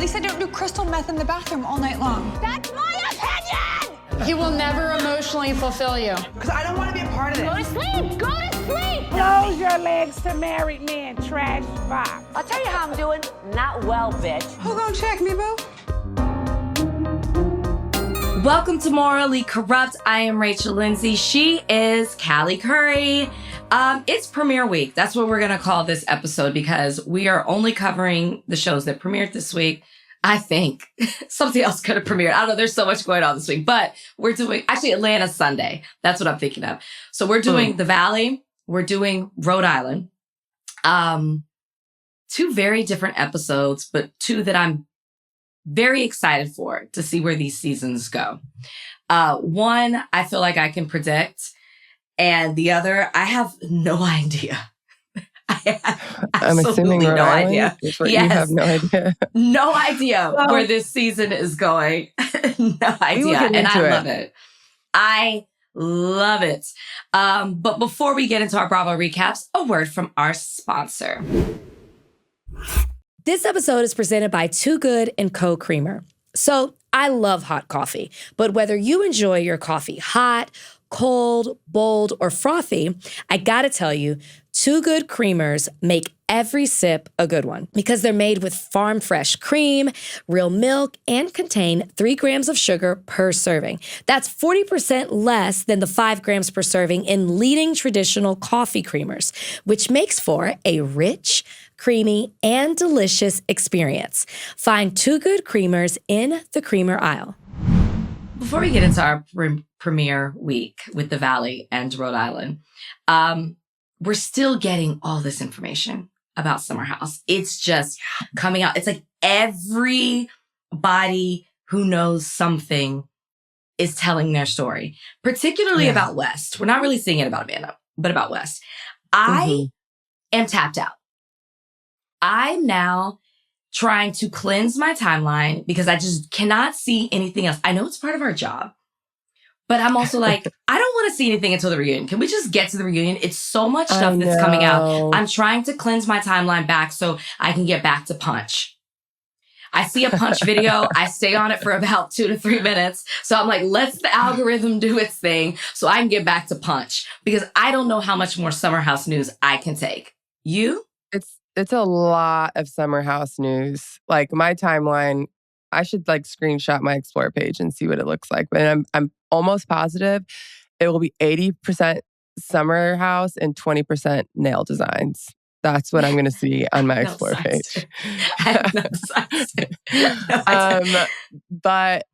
least I don't do crystal meth in the bathroom all night long. That's my opinion! He will never emotionally fulfill you. Because I don't want to be a part of it. Go to sleep! Go to sleep! Close your legs to married men, trash box. I'll tell you how I'm doing. Not well, bitch. Who gonna check me, boo? Welcome to Morally Corrupt. I am Rachel Lindsay. She is Callie Curry. It's premiere week. That's what we're going to call this episode because we are only covering the shows that premiered this week. I think something else could have premiered. I don't know. There's so much going on this week, but we're doing actually Atlanta Sunday. That's what I'm thinking of. So we're doing The Valley. We're doing Rhode Island. Two very different episodes, but two that I'm very excited for to see where these seasons go. One, I feel like I can predict. And the other, I have no idea. I have absolutely no idea. Yes. You have no idea. No idea where this season is going. No idea. And I love it. I love it. But before we get into our Bravo recaps, a word from our sponsor. This episode is presented by Too Good & Co. Creamer. So I love hot coffee, but whether you enjoy your coffee hot, cold, bold, or frothy, I gotta tell you, Too Good creamers make every sip a good one because they're made with farm fresh cream, real milk, and contain 3 grams of sugar per serving. That's 40% less than the 5 grams per serving in leading traditional coffee creamers, which makes for a rich, creamy, and delicious experience. Find Too Good creamers in the creamer aisle. Before we get into our premiere week with The Valley and Rhode Island, we're still getting all this information about Summer House. It's just coming out. It's like everybody who knows something is telling their story, particularly about West. We're not really seeing it about Amanda, but about West. I am tapped out. I'm now trying to cleanse my timeline because I just cannot see anything else. I know it's part of our job, but I'm also like, I don't want to see anything until the reunion. Can we just get to the reunion? It's so much stuff that's coming out. I'm trying to cleanse my timeline back so I can get back to Punch. I see a Punch video. I stay on it for about 2 to 3 minutes. So I'm like, let's the algorithm do its thing so I can get back to Punch because I don't know how much more Summer House news I can take. You? It's a lot of Summer House news. Like my timeline, I should like screenshot my Explore page and see what it looks like. But I'm almost positive it will be 80% Summer House and 20% nail designs. That's what I'm going to see on my Explore page. But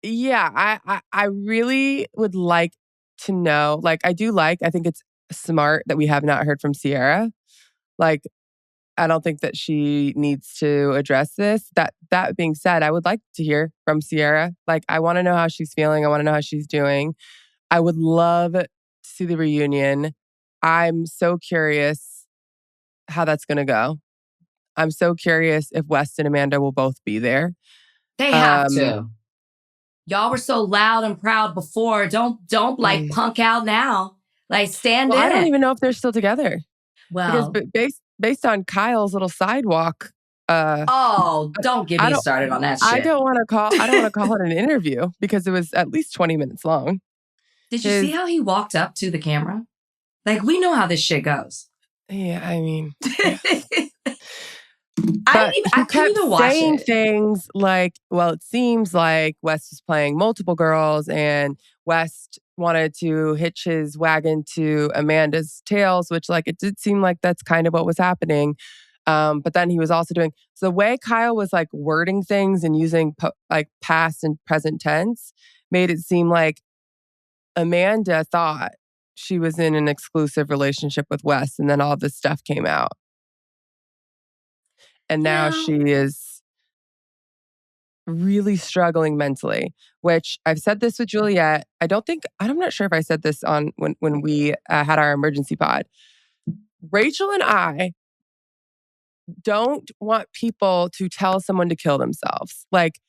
yeah, I really would like to know. Like I think it's smart that we have not heard from Sierra. Like, I don't think that she needs to address this. That being said, I would like to hear from Sierra. Like, I want to know how she's feeling. I want to know how she's doing. I would love to see the reunion. I'm so curious how that's going to go. I'm so curious if West and Amanda will both be there. They have to. Y'all were so loud and proud before. Don't like punk out now. Like stand in. I don't even know if they're still together. Well, because based on Kyle's little sidewalk. Don't get me started on that shit. I don't want to call it an interview because it was at least 20 minutes long. Did you see how he walked up to the camera? Like, we know how this shit goes. Yeah, I mean. I couldn't even watch saying it. Things like, well, it seems like West was playing multiple girls and West wanted to hitch his wagon to Amanda's tails, which like it did seem like that's kind of what was happening. But then he was also doing so the way Kyle was like wording things and using like past and present tense made it seem like Amanda thought she was in an exclusive relationship with West, and then all this stuff came out. And now she is really struggling mentally, which I've said this with Juliet. I'm not sure if I said this on when we had our emergency pod. Rachel and I don't want people to tell someone to kill themselves. Like,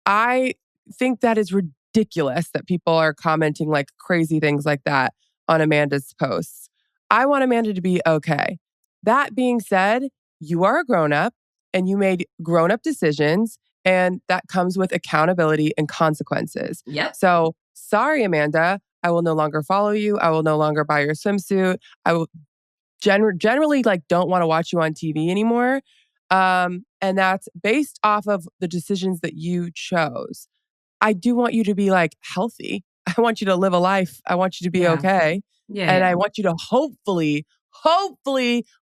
I think that is ridiculous that people are commenting like crazy things like that on Amanda's posts. I want Amanda to be okay. That being said, you are a grown-up and you made grown-up decisions, and that comes with accountability and consequences. Yep. So, sorry, Amanda, I will no longer follow you. I will no longer buy your swimsuit. I will generally don't want to watch you on TV anymore. And that's based off of the decisions that you chose. I do want you to be healthy. I want you to live a life. I want you to be okay. Yeah. And I want you to hopefully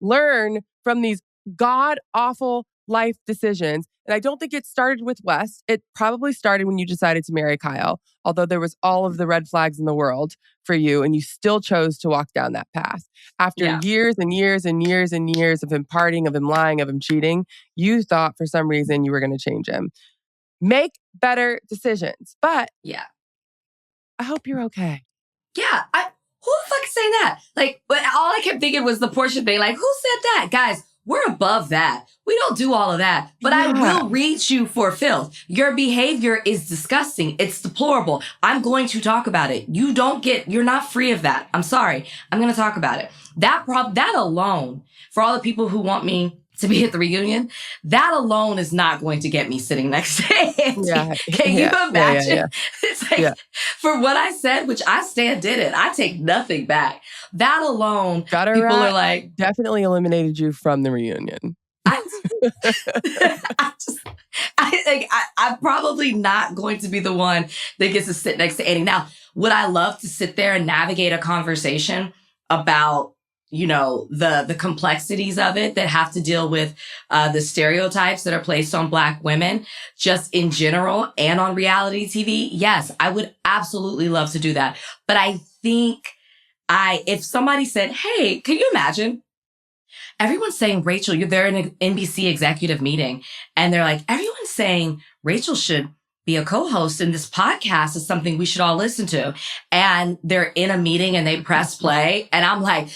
learn from these god-awful life decisions. And I don't think it started with Wes. It probably started when you decided to marry Kyle, although there was all of the red flags in the world for you, and you still chose to walk down that path. After years and years and years and years of him partying, of him lying, of him cheating, you thought for some reason you were going to change him. Make better decisions. But yeah, I hope you're okay. Yeah, who the fuck is saying that? All I kept thinking was the Portia thing. Who said that? Guys, we're above that. We don't do all of that. But I will reach you for filth. Your behavior is disgusting. It's deplorable. I'm going to talk about it. You're not free of that. I'm sorry. I'm going to talk about it. That alone, for all the people who want me to be at the reunion, that alone is not going to get me sitting next to Andy. Yeah. Can you imagine? Yeah. It's for what I said, which I did it. I take nothing back. That alone, people are definitely eliminated you from the reunion. I'm probably not going to be the one that gets to sit next to Andy. Now, would I love to sit there and navigate a conversation about the complexities of it that have to deal with the stereotypes that are placed on Black women, just in general and on reality TV? Yes, I would absolutely love to do that. But I think if somebody said, hey, can you imagine? Everyone's saying, Rachel, you're there in an NBC executive meeting, and they're like, everyone's saying Rachel should be a co-host, and this podcast is something we should all listen to. And they're in a meeting and they press play, and I'm like,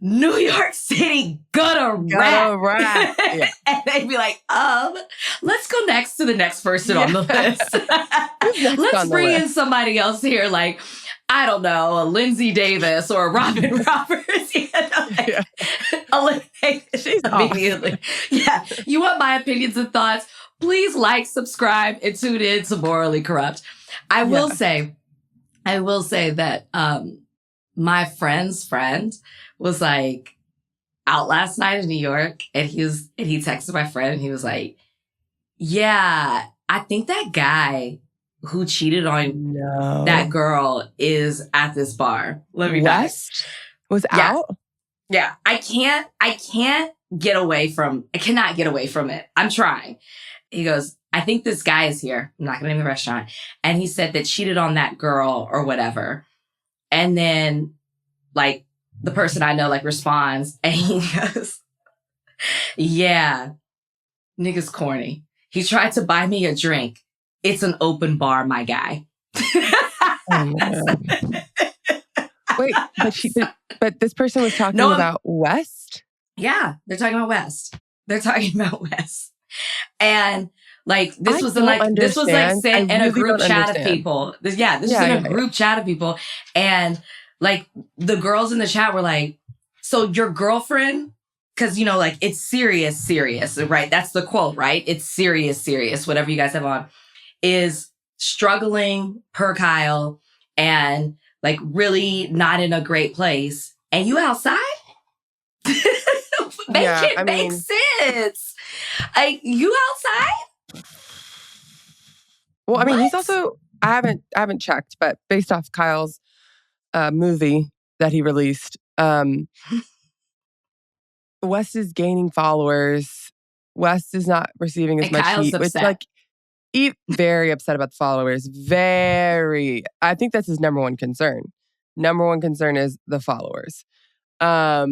New York City, gonna rap. Yeah. And they'd be like, let's go next to the next person on the list. Let's bring in somebody else here, I don't know, a Lindsay Davis or a Robin Roberts. Eliminate immediately. Yeah. You want my opinions and thoughts? Please like, subscribe, and tune in to Morally Corrupt. I will say that my friend's friend was out last night in New York, and he texted my friend, and he was like, yeah, I think that guy who cheated on that girl is at this bar. Let me West was out? Yeah. I cannot get away from it. I'm trying. He goes, I think this guy is here. I'm not going to name the restaurant. And he said that cheated on that girl or whatever. And then the person I know responds, and he goes, yeah, nigga's corny. He tried to buy me a drink. It's an open bar, my guy. Oh, wait, but this person was talking about West? Yeah, they're talking about West. And this was sent in a group chat of people. This is in a group chat of people. And the girls in the chat were like, so your girlfriend, because it's serious, right? That's the quote, right? It's serious, whatever you guys have on, is struggling per Kyle and really not in a great place. And you outside? Make sense. You outside? Well, I mean, he's also, I haven't checked, but based off Kyle's movie that he released, West is gaining followers. West is not receiving as much Kyle's heat. upset. It's very upset about the followers. I think that's his number one concern. Number one concern is the followers. But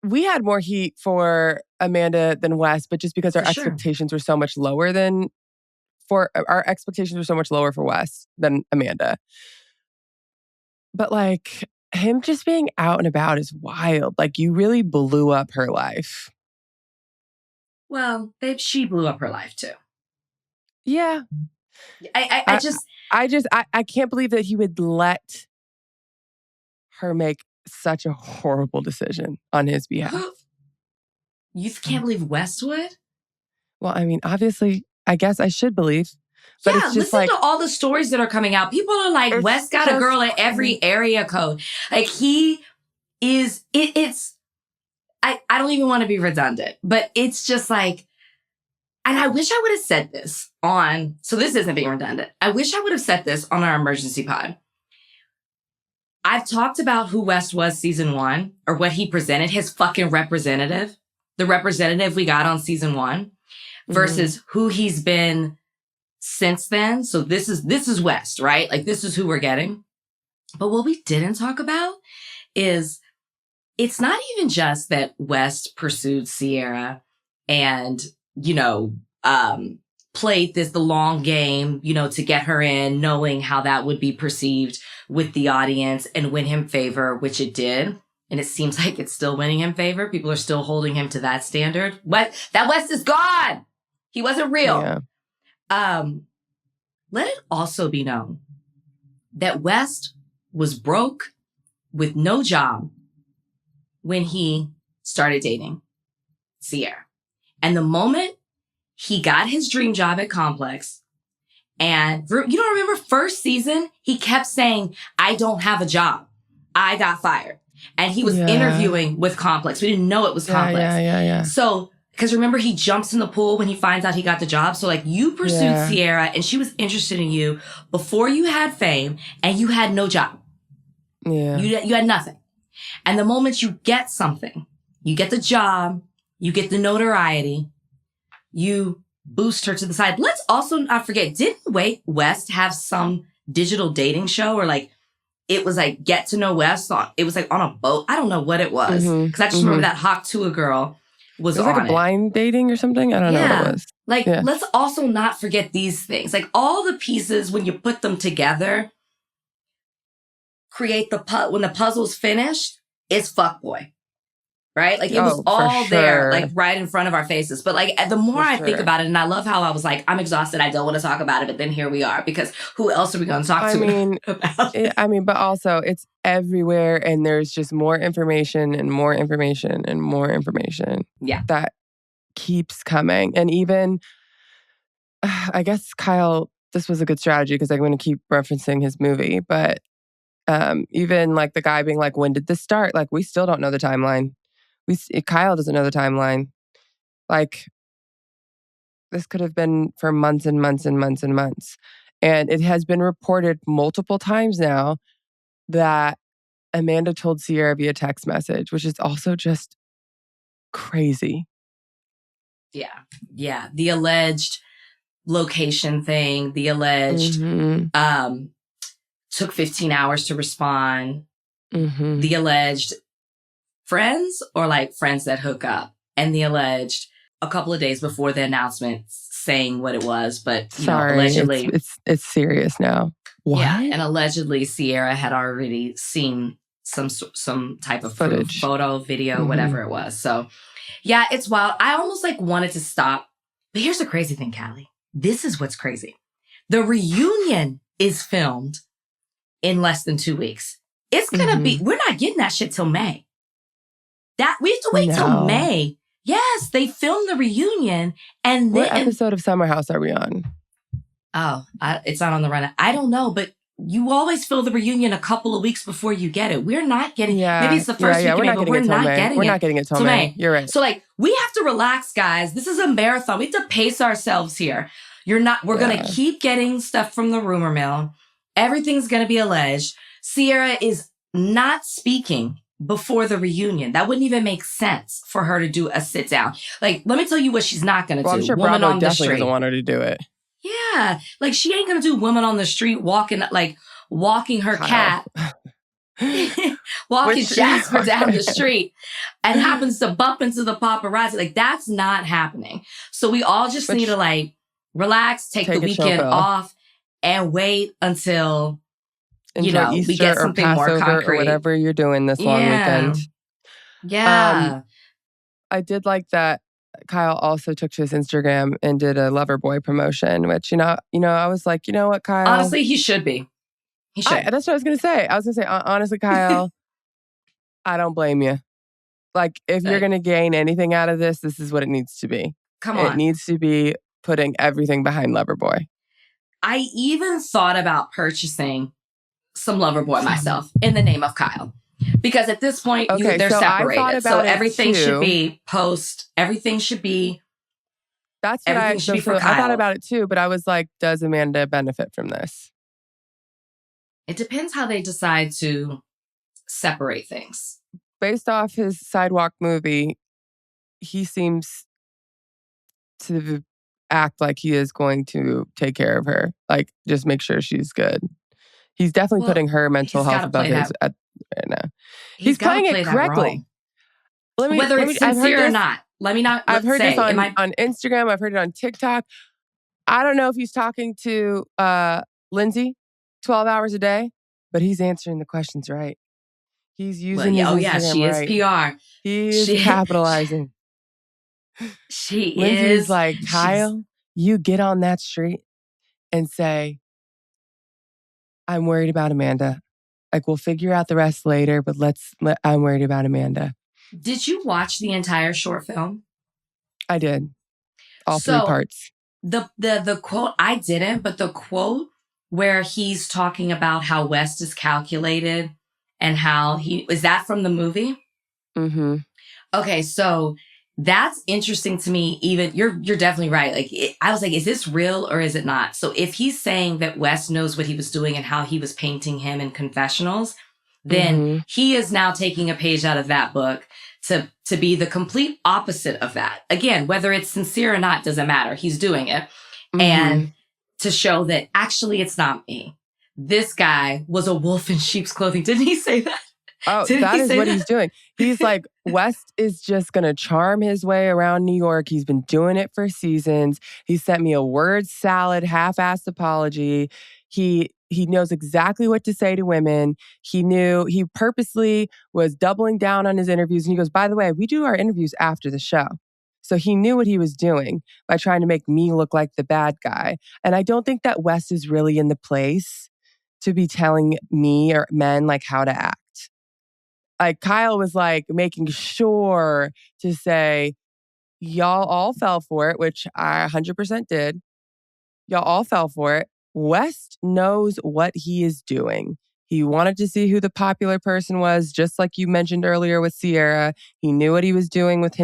we had more heat for Amanda than West, but just because our expectations were so much lower for West than Amanda. But him just being out and about is wild. You really blew up her life. Well, babe, she blew up her life too. Yeah. I can't believe that he would let her make such a horrible decision on his behalf. You can't believe Westwood? Well, I mean, obviously, I guess I should believe. But Yeah, it's just listen like, to all the stories that are coming out. People are like, It's West got a just girl at every area code. Like he is, I don't even want to be redundant, but it's just like, and I wish I would have said this on, so this isn't being redundant. I wish I would have said this on our emergency pod. I've talked about who West was season 1 or what he presented, his fucking representative, the representative we got on season 1 versus who he's been since then. So this is West, right? Like this is who we're getting. But what we didn't talk about is it's not even just that West pursued Sierra and, played the long game, to get her in, knowing how that would be perceived with the audience and win him favor, which it did. And it seems like it's still winning him favor. People are still holding him to that standard. But that West is gone. He wasn't real. Yeah. Let it also be known that West was broke with no job when he started dating Sierra. And the moment he got his dream job at Complex, and remember first season, he kept saying, I don't have a job. I got fired. And he was interviewing with Complex. We didn't know it was Complex. Yeah. So, because remember, he jumps in the pool when he finds out he got the job. So, like, you pursued Sierra and she was interested in you before you had fame and you had no job. Yeah. You had nothing. And the moment you get something, you get the job, you get the notoriety, you boost her to the side. Let's also not forget, didn't West have some digital dating show or like, it was like Get to Know West. It was like on a boat. I don't know what it was. Because I just remember that Hawk Tua girl was on it. Was like a blind dating or something? I don't know what it was. Like, let's also not forget these things. Like all the pieces, when you put them together, create when the puzzle's finished, it's fuckboy. Right? Like it was all there, like right in front of our faces. But like the more I think about it, and I love how I was like, I'm exhausted. I don't want to talk about it. But then here we are, because who else are we going to talk to about it? But also it's everywhere, and there's just more information and more information and more information. Yeah. That keeps coming. And even, I guess Kyle, this was a good strategy because I'm going to keep referencing his movie. But even like the guy being like, when did this start? Like, we still don't know the timeline. Kyle doesn't know the timeline. Like, this could have been for months and months and months and months. And it has been reported multiple times now that Amanda told Sierra via text message, which is also just crazy. Yeah. Yeah. The alleged location thing, the alleged took 15 hours to respond, the alleged friends or like friends that hook up, and the alleged a couple of days before the announcement saying what it was, but allegedly it's serious now. What? Yeah, and allegedly Sierra had already seen some type of footage, photo, video, whatever it was. So yeah, it's wild. I almost like wanted to stop, but here's the crazy thing, Callie. This is what's crazy. The reunion is filmed in less than 2 weeks. It's gonna be. We're not getting that shit till May. We have to wait till May. Yes, they filmed the reunion, and what episode of Summer House are we on? Oh, it's not on the run. I don't know, but you always film the reunion a couple of weeks before you get it. We're not getting. Maybe it's the first week of May, but we're not getting it. We're not getting it till May. You're right. So like, we have to relax, guys. This is a marathon. We have to pace ourselves here. We're gonna keep getting stuff from the rumor mill. Everything's gonna be alleged. Sierra is not speaking before the reunion. That wouldn't even make sense for her to do a sit down. Like, let me tell you what she's not going to do. I'm sure Woman Bravo on the definitely street. doesn't want her to do it. Yeah. Like, she ain't going to do woman on the street walking her cat, walking Jasper down the street and happens to bump into the paparazzi. Like, that's not happening. So we all just need to like relax, take the weekend off, and wait until Easter we get something or more Passover concrete. Or whatever you're doing this long weekend. Yeah. I did like that Kyle also took to his Instagram and did a Loverboy promotion, which, I was like, you know what, Kyle? Honestly, he should be. He should. That's what I was going to say. Honestly, Kyle, I don't blame you. Like, if you're going to gain anything out of this is what it needs to be. Come on. It needs to be putting everything behind Loverboy. I even thought about purchasing some Loverboy myself in the name of Kyle. Because at this point, they're separated. So everything should be everything should be That's what I thought about it too, but I was like, does Amanda benefit from this? It depends how they decide to separate things. Based off his Sidewalk movie, he seems to act like he is going to take care of her. Like, just make sure she's good. He's definitely putting her mental health above his right now. He's playing it correctly. Whether it's sincere or not. I've heard this on Instagram. I've heard it on TikTok. I don't know if he's talking to Lindsay 12 hours a day, but he's answering the questions right. He's using his Instagram she right. is PR. He's capitalizing. Lindsay's like, Kyle, you get on that street and say, I'm worried about Amanda. Like, we'll figure out the rest later, but I'm worried about Amanda. Did you watch the entire short film? I did. All 3 parts. The quote, I didn't, but the quote where he's talking about how West is calculated and how is that from the movie? Mm-hmm. Okay, so that's interesting to me. Even you're definitely right. Like, I was like, is this real or is it not? So if he's saying that West knows what he was doing and how he was painting him in confessionals, then he is now taking a page out of that book to be the complete opposite of that. Again, whether it's sincere or not doesn't matter. He's doing it. And to show that actually it's not me. This guy was a wolf in sheep's clothing. Didn't he say that? Oh, that is what he's doing. He's like, West is just going to charm his way around New York. He's been doing it for seasons. He sent me a word salad, half-assed apology. He knows exactly what to say to women. He purposely was doubling down on his interviews. And he goes, by the way, we do our interviews after the show. So he knew what he was doing by trying to make me look like the bad guy. And I don't think that West is really in the place to be telling me or men like how to act. Like, Kyle was like making sure to say, y'all all fell for it, which I 100% did. Y'all all fell for it. West knows what he is doing. He wanted to see who the popular person was, just like you mentioned earlier with Sierra. He knew what he was doing with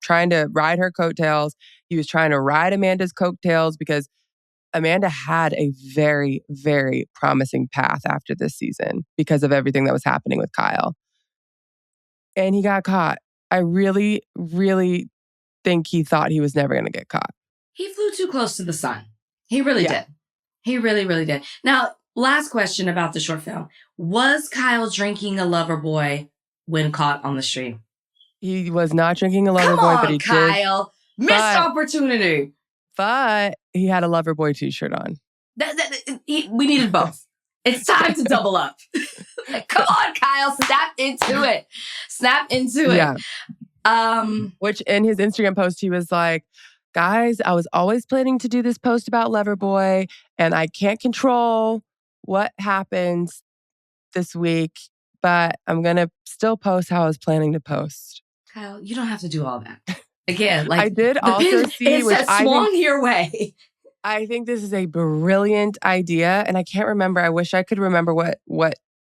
trying to ride her coattails. He was trying to ride Amanda's coattails because Amanda had a very, very promising path after this season because of everything that was happening with Kyle. And he got caught. I really, really think he thought he was never going to get caught. He flew too close to the sun. He really did. He really, really did. Now, last question about the short film. Was Kyle drinking a Loverboy when caught on the street? He was not drinking a Loverboy, but he Kyle. Did. Missed opportunity. But he had a Loverboy t-shirt on. We needed both. It's time to double up. Like, come on, Kyle. Snap into it. Snap into it. Yeah. Which in his Instagram post, he was like, guys, I was always planning to do this post about Loverboy, and I can't control what happens this week, but I'm going to still post how I was planning to post. Kyle, you don't have to do all that. Again, like, I did also see, which I swung your way. I think this is a brilliant idea, and I can't remember. I wish I could remember what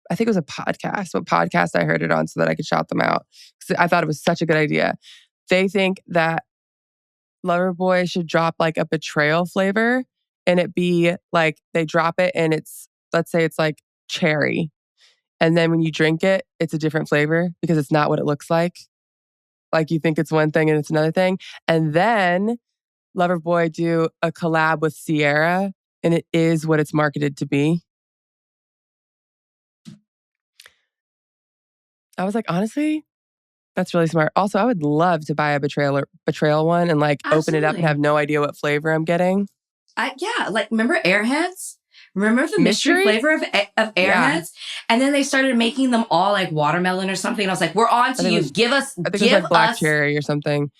I think it was a podcast, what podcast I heard it on so that I could shout them out. Because I thought it was such a good idea. They think that Loverboy should drop like a betrayal flavor, and it be like they drop it and let's say it's like cherry. And then when you drink it, it's a different flavor because it's not what it looks like. Like, you think it's one thing and it's another thing. And then Loverboy do a collab with Sierra, and it is what it's marketed to be. I was like, honestly, that's really smart. Also, I would love to buy a betrayal one and like open it up and have no idea what flavor I'm getting. Yeah, like, remember Airheads? Remember the mystery flavor of Airheads? Yeah. And then they started making them all like watermelon or something. And I was like, we're on to you. Give us. I think it was like black cherry or something.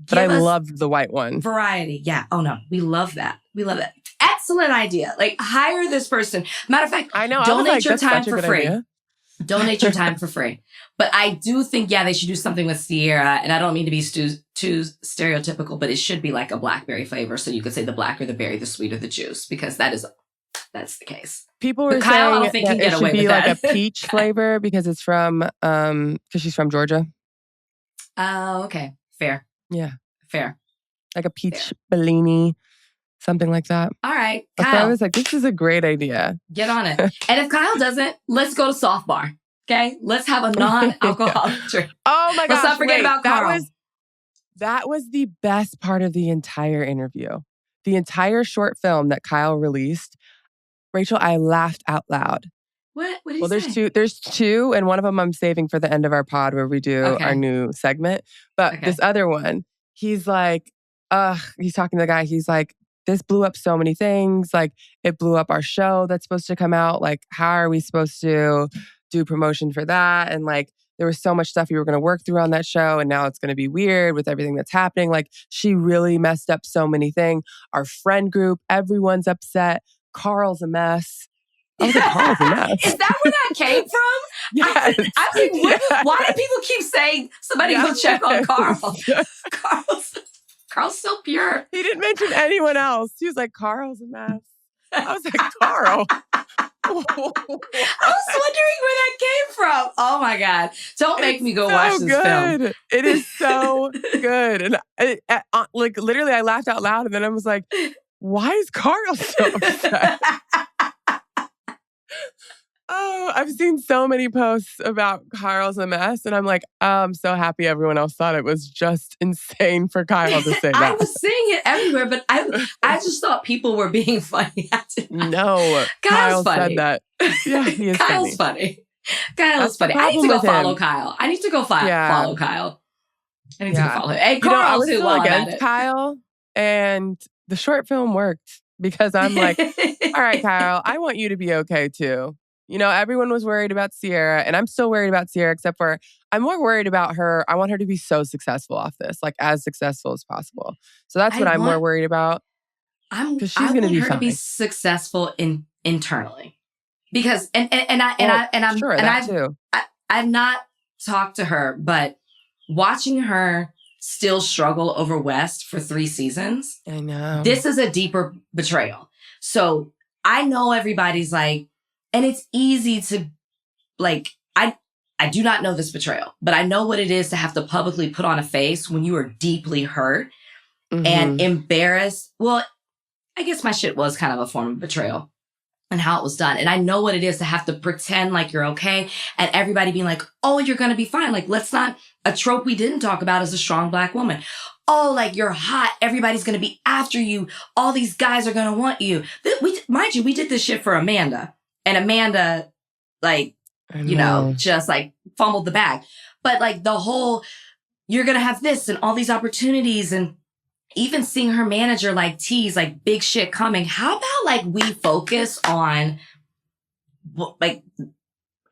But I loved the white one. Variety. Yeah. Oh no. We love that. We love that. Excellent idea. Like, hire this person. Matter of fact, I know. Donate your time for free. Idea. Donate your time for free. But I do think, they should do something with Sierra. And I don't mean to be too stereotypical, but it should be like a blackberry flavor. So you could say the blacker the berry, the sweeter the juice, because that's the case. People were Kyle, I don't saying think that he can it get should away be with like that. a peach flavor because it's from, because she's from Georgia. Oh, okay. Fair. Yeah. Fair. Like a peach Bellini, something like that. All right. So I Kyle, was like, this is a great idea. get on it. And if Kyle doesn't, let's go to Soft Bar. Okay? Let's have a non-alcoholic drink. Oh my gosh. Let's not forget about Carl. That was the best part of the entire interview. The entire short film that Kyle released. Rachel, I laughed out loud. What did he Well, say? there's two, and one of them I'm saving for the end of our pod where we do our new segment. But this other one, he's like, he's talking to the guy. He's like, this blew up so many things. Like, it blew up our show that's supposed to come out. Like, how are we supposed to do promotion for that? And like, there was so much stuff we were going to work through on that show, and now it's going to be weird with everything that's happening. Like, she really messed up so many things. Our friend group, everyone's upset. Carl's a mess. I was like, Carl's a mess. Is that where that came from? Yes. I think, why do people keep saying somebody go check on Carl? Carl's so pure. He didn't mention anyone else. He was like, Carl's a mess. I was like, Carl. I was wondering where that came from. Oh my God. Don't make me go watch this film. It is so good. And like literally I laughed out loud and then I was like, why is Carl so upset? Oh, I've seen so many posts about Carl's a mess, and I'm like, I'm so happy everyone else thought it was just insane for Kyle to say that. I was seeing it everywhere, but I just thought people were being funny. No, Kyle funny. said that. Yeah, he is Kyle's funny. Kyle's funny. I need to go follow Kyle. I need to go follow Kyle. I need to go follow him. Hey, Carl, I was too, still against Kyle, and the short film worked because I'm like, all right, Kyle, I want you to be okay too. You know, everyone was worried about Sierra, and I'm still worried about Sierra, except for I'm more worried about her. I want her to be so successful off this, like as successful as possible. So that's what I'm more worried about. Because she's going to be fine. To be successful internally, because I've not talked to her, but watching her still struggle over West for 3 seasons, I know this is a deeper betrayal. So I know everybody's like. And it's easy to, like, I do not know this betrayal, but I know what it is to have to publicly put on a face when you are deeply hurt and embarrassed. Well, I guess my shit was kind of a form of betrayal and how it was done. And I know what it is to have to pretend like you're okay and everybody being like, oh, you're going to be fine. Like, a trope we didn't talk about is a strong Black woman. Oh, like you're hot. Everybody's going to be after you. All these guys are going to want you. Mind you, we did this shit for Amanda. And Amanda, like, just like fumbled the bag. But like the whole, you're going to have this and all these opportunities and even seeing her manager like tease like big shit coming. How about like we focus on like,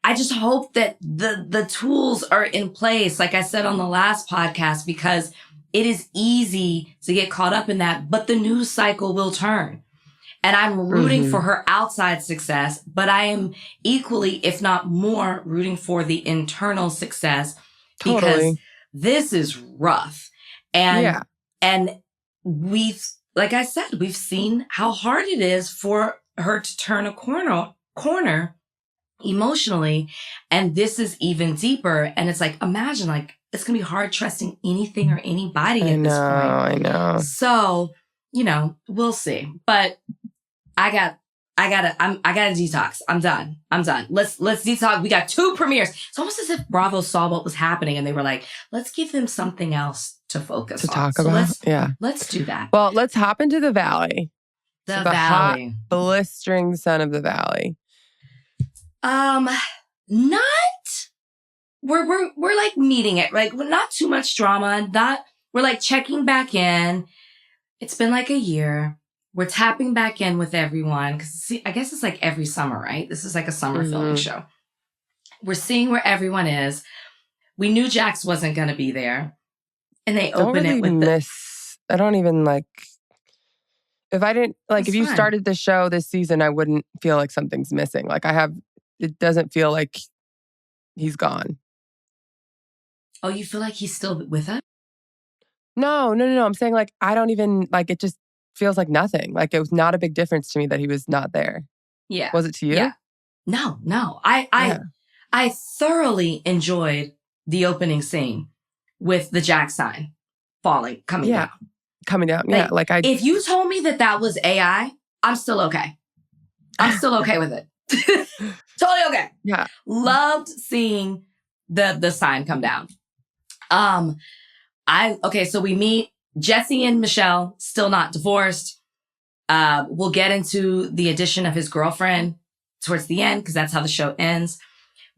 I just hope that the tools are in place, like I said on the last podcast, because it is easy to get caught up in that. But the news cycle will turn. And I'm rooting for her outside success, but I am equally, if not more, rooting for the internal success because this is rough. And we've, like I said, we've seen how hard it is for her to turn a corner emotionally. And this is even deeper. And it's like, imagine, like, it's going to be hard trusting anything or anybody at this point. I know. So, we'll see. But I gotta detox. I'm done. Let's detox. We got 2 premieres. It's almost as if Bravo saw what was happening and they were like, let's give them something else to focus on. Talk about. Let's do that. Well, let's hop into the Valley. The Valley. Hot, blistering sun of the Valley. We're like meeting it, right? We're not too much drama. We're like checking back in. It's been like a year. We're tapping back in with everyone. Because I guess it's like every summer, right? This is like a summer filming show. We're seeing where everyone is. We knew Jax wasn't going to be there. And they open it with I don't even like... If I didn't... Like, if you started the show this season, I wouldn't feel like something's missing. Like, it doesn't feel like he's gone. Oh, you feel like he's still with us? No. I'm saying like, I don't even, like, it just feels like nothing. Like it was not a big difference to me that he was not there. Yeah. Was it to you? Yeah. No. I thoroughly enjoyed the opening scene with the jack sign coming down. Coming down. Yeah. Like if you told me that was AI, I'm still okay. I'm still okay with it. Totally okay. Yeah. Loved seeing the sign come down. So we meet Jesse and Michelle, still not divorced. We'll get into the addition of his girlfriend towards the end because that's how the show ends.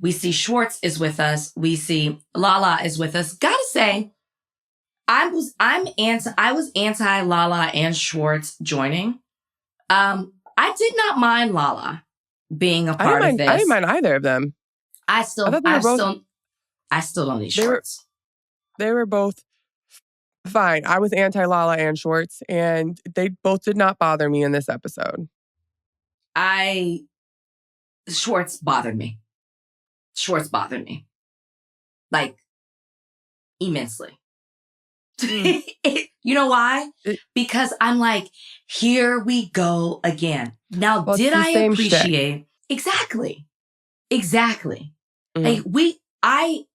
We see Schwartz is with us. We see Lala is with us. Gotta say, I was anti Lala and Schwartz joining. I did not mind Lala being a part of this. I didn't mind either of them. I still don't need Schwartz. They were both fine. I was anti Lala and Schwartz, and they both did not bother me in this episode. Schwartz bothered me. Like, immensely. You know why? Because I'm like, here we go again. Now, did I appreciate... Exactly. Mm-hmm. Like,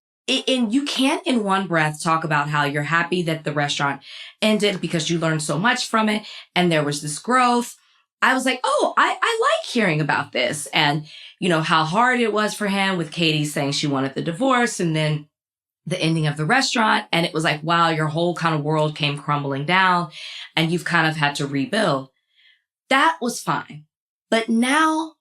and you can't in one breath talk about how you're happy that the restaurant ended because you learned so much from it and there was this growth. I was like, oh, I like hearing about this. And, you know, how hard it was for him with Katie saying she wanted the divorce and then the ending of the restaurant. And it was like, wow, your whole kind of world came crumbling down and you've kind of had to rebuild. That was fine. But now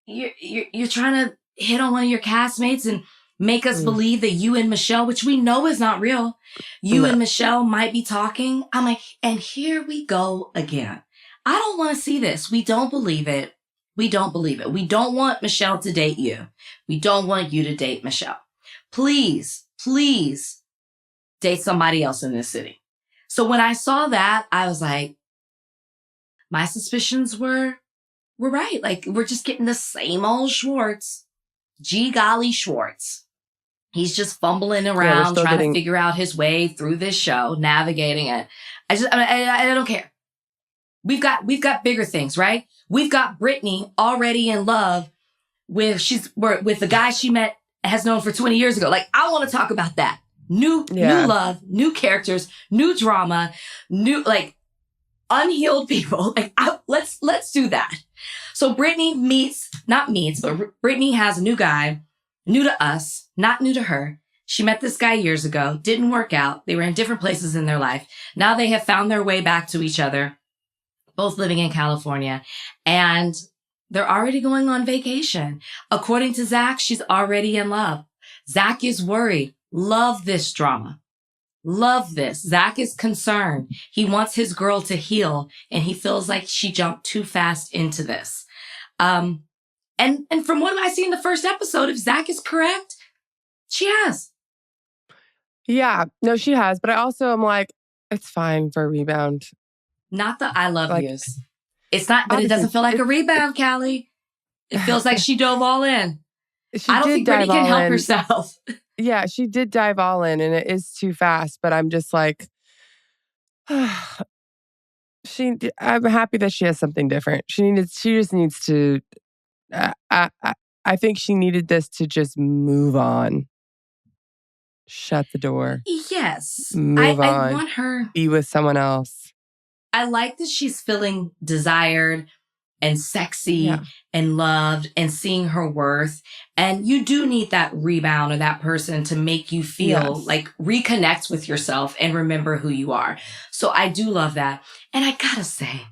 you're trying to hit on one of your castmates and make us believe that you and Michelle, which we know is not real, and Michelle might be talking. I'm like, and here we go again. I don't want to see this. We don't believe it. We don't want Michelle to date you. We don't want you to date Michelle. Please date somebody else in this city. So when I saw that, I was like, my suspicions were right. Like, we're just getting the same old Schwartz. Gee golly, Schwartz. He's just fumbling around, trying to figure out his way through this show, navigating it. I don't care. We've got bigger things, right? We've got Brittany already in love with the guy she has known for 20 years ago. Like, I want to talk about that. New love, new characters, new drama, new, like, unhealed people. Like, let's do that. So Brittany Brittany has a new guy, new to us, not new to her. She met this guy years ago, didn't work out. They were in different places in their life. Now they have found their way back to each other, both living in California, and they're already going on vacation. According to Zach, she's already in love. Zach is worried. Love this drama. Love this. Zach is concerned. He wants his girl to heal, and he feels like she jumped too fast into this. And from what I see in the first episode, if Zach is correct, she has. Yeah, no, she has. But I also am like, it's fine for a rebound. Not the I love yous. It's not, but it doesn't feel like a rebound, Callie. It feels like she dove all in. I don't think Brittany can help herself. Yeah, she did dive all in, and it is too fast. But I'm just like, I'm happy that she has something different. She just needs to. I think she needed this to just move on. Shut the door. Yes, move on. I want her be with someone else. I like that she's feeling desired and sexy and loved and seeing her worth. And you do need that rebound or that person to make you feel like reconnect with yourself and remember who you are. So I do love that. And I gotta say,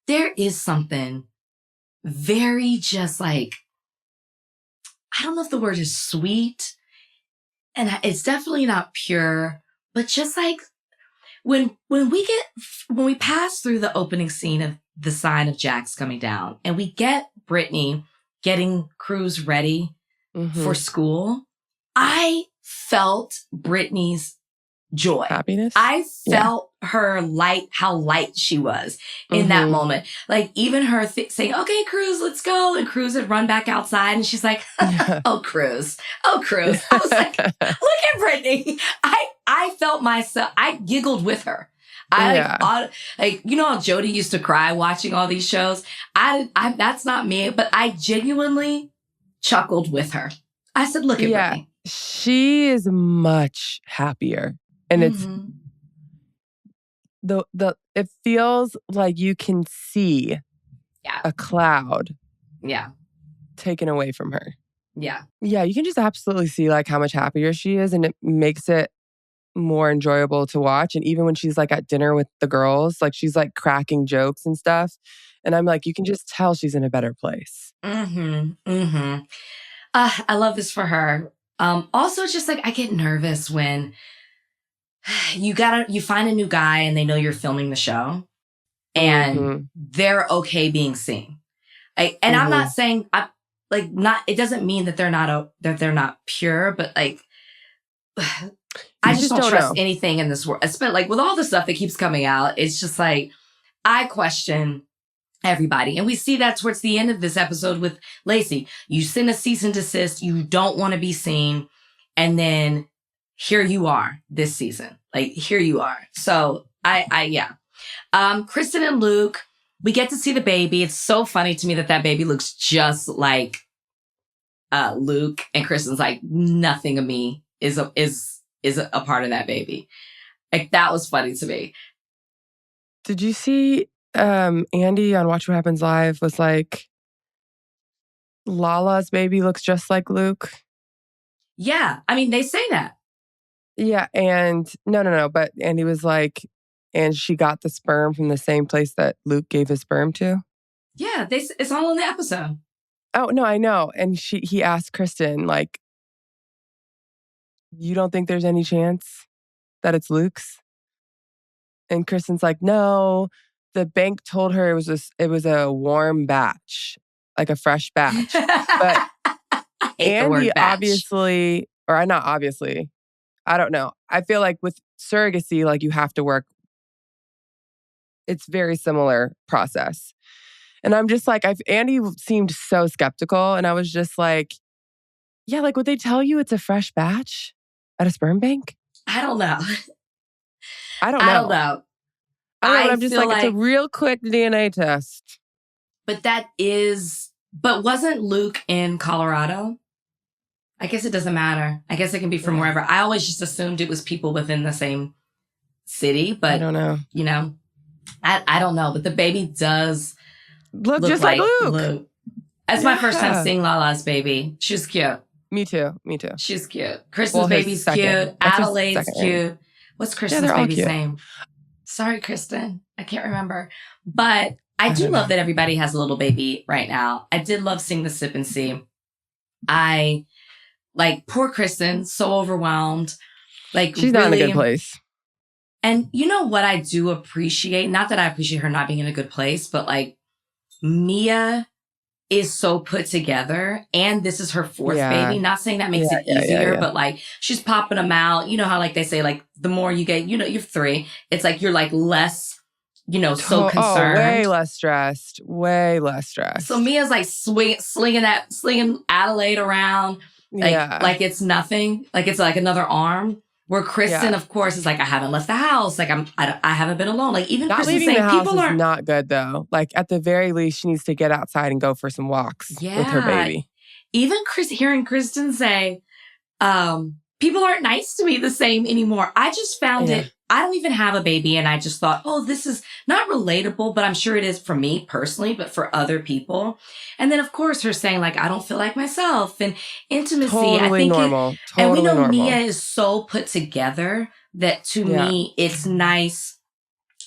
there is something very just like, I don't know if the word is sweet, and it's definitely not pure, but just like when we pass through the opening scene of the sign of Jax coming down and we get Brittany getting Cruz ready for school, I felt Brittany's joy. Happiness? I felt her light, how light she was in that moment. Like even her saying, okay, Cruz, let's go. And Cruz had run back outside and she's like, oh, Cruz. Oh, Cruz. I was like, look at Brittany. I felt myself, I giggled with her. Like, you know how Jody used to cry watching all these shows? That's not me, but I genuinely chuckled with her. I said, look at Brittany. She is much happier. And it's it feels like you can see a cloud taken away from her. Yeah. Yeah, you can just absolutely see like how much happier she is, and it makes it more enjoyable to watch. And even when she's like at dinner with the girls, like she's like cracking jokes and stuff. And I'm like, you can just tell she's in a better place. I love this for her. Also, just like I get nervous when you find a new guy and they know you're filming the show and they're okay being seen. I'm not saying it doesn't mean that they're not pure, but like I just don't trust anything in this world. Especially like with all the stuff that keeps coming out, it's just like I question everybody. And we see that towards the end of this episode with Lacey. You send a cease and desist, you don't want to be seen, and then here you are this season. Like here you are. So Kristen and Luke, we get to see the baby. It's so funny to me that baby looks just like Luke, and Kristen's like, nothing of me is a part of that baby. Like that was funny to me. Did you see Andy on Watch What Happens Live was like, Lala's baby looks just like Luke? Yeah. I mean, they say that. Yeah. And no. But Andy was like, and she got the sperm from the same place that Luke gave his sperm to? Yeah. It's all in the episode. Oh, no, I know. And he asked Kristen, like, you don't think there's any chance that it's Luke's? And Kristen's like, no, the bank told her it was a warm batch, like a fresh batch. But Andy obviously, or not obviously, I don't know. I feel like with surrogacy, like you have to work. It's very similar process. And I'm just like, Andy seemed so skeptical. And I was just like, yeah, like would they tell you it's a fresh batch at a sperm bank? I don't know. I don't know. I'm just like, it's a real quick DNA test. But wasn't Luke in Colorado? I guess it doesn't matter. I guess it can be from wherever. I always just assumed it was people within the same city, but I don't know. You know, I don't know. But the baby does look just like Luke. That's my first time seeing Lala's baby. She's cute. Me too. She's cute. Kristen's baby's cute. Adelaide's cute. What's Kristen's baby's name? Sorry, Kristen. I can't remember. But I do love that everybody has a little baby right now. I did love seeing the sip and see. Poor Kristen, so overwhelmed. Like she's not in a good place. And you know what I do appreciate? Not that I appreciate her not being in a good place, but like Mia is so put together, and this is her fourth baby. Not saying that makes it easier, but like she's popping them out. You know how like they say like the more you get, you know, you're 3. It's like you're like less, you know, so concerned. Way less stressed. So Mia's like slinging Adelaide around like it's nothing. Like it's like another arm. Where Kristen, of course, is like, I haven't left the house. Like I haven't been alone. Like even not Kristen leaving saying the house people is are not good though. Like at the very least, she needs to get outside and go for some walks with her baby. Even hearing Kristen say, people aren't nice to me the same anymore. I just found it. I don't even have a baby, and I just thought, oh, this is not relatable, but I'm sure it is for me personally, but for other people. And then, of course, her saying like, I don't feel like myself, and intimacy. Totally I think normal. And we know Mia is so put together that to me, it's nice.